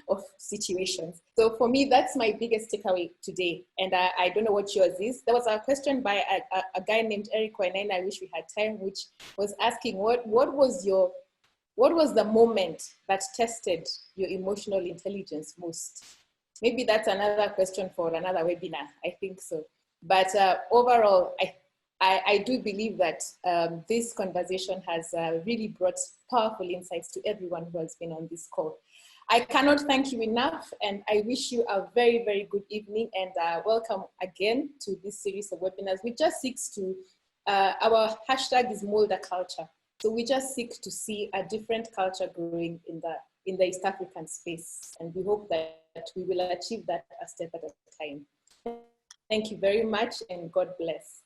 of situations. So for me, that's my biggest takeaway today. And I don't know what yours is. There was a question by a guy named Eric Wainaina, I wish we had time, which was asking what was the moment that tested your emotional intelligence most? Maybe that's another question for another webinar, I think so. But overall, I do believe that this conversation has really brought powerful insights to everyone who has been on this call. I cannot thank you enough, and I wish you a very, very good evening, and welcome again to this series of webinars. We just seek to, our hashtag is mold a culture. So we just seek to see a different culture growing in the East African space, and we hope that we will achieve that a step at a time. Thank you very much, and God bless.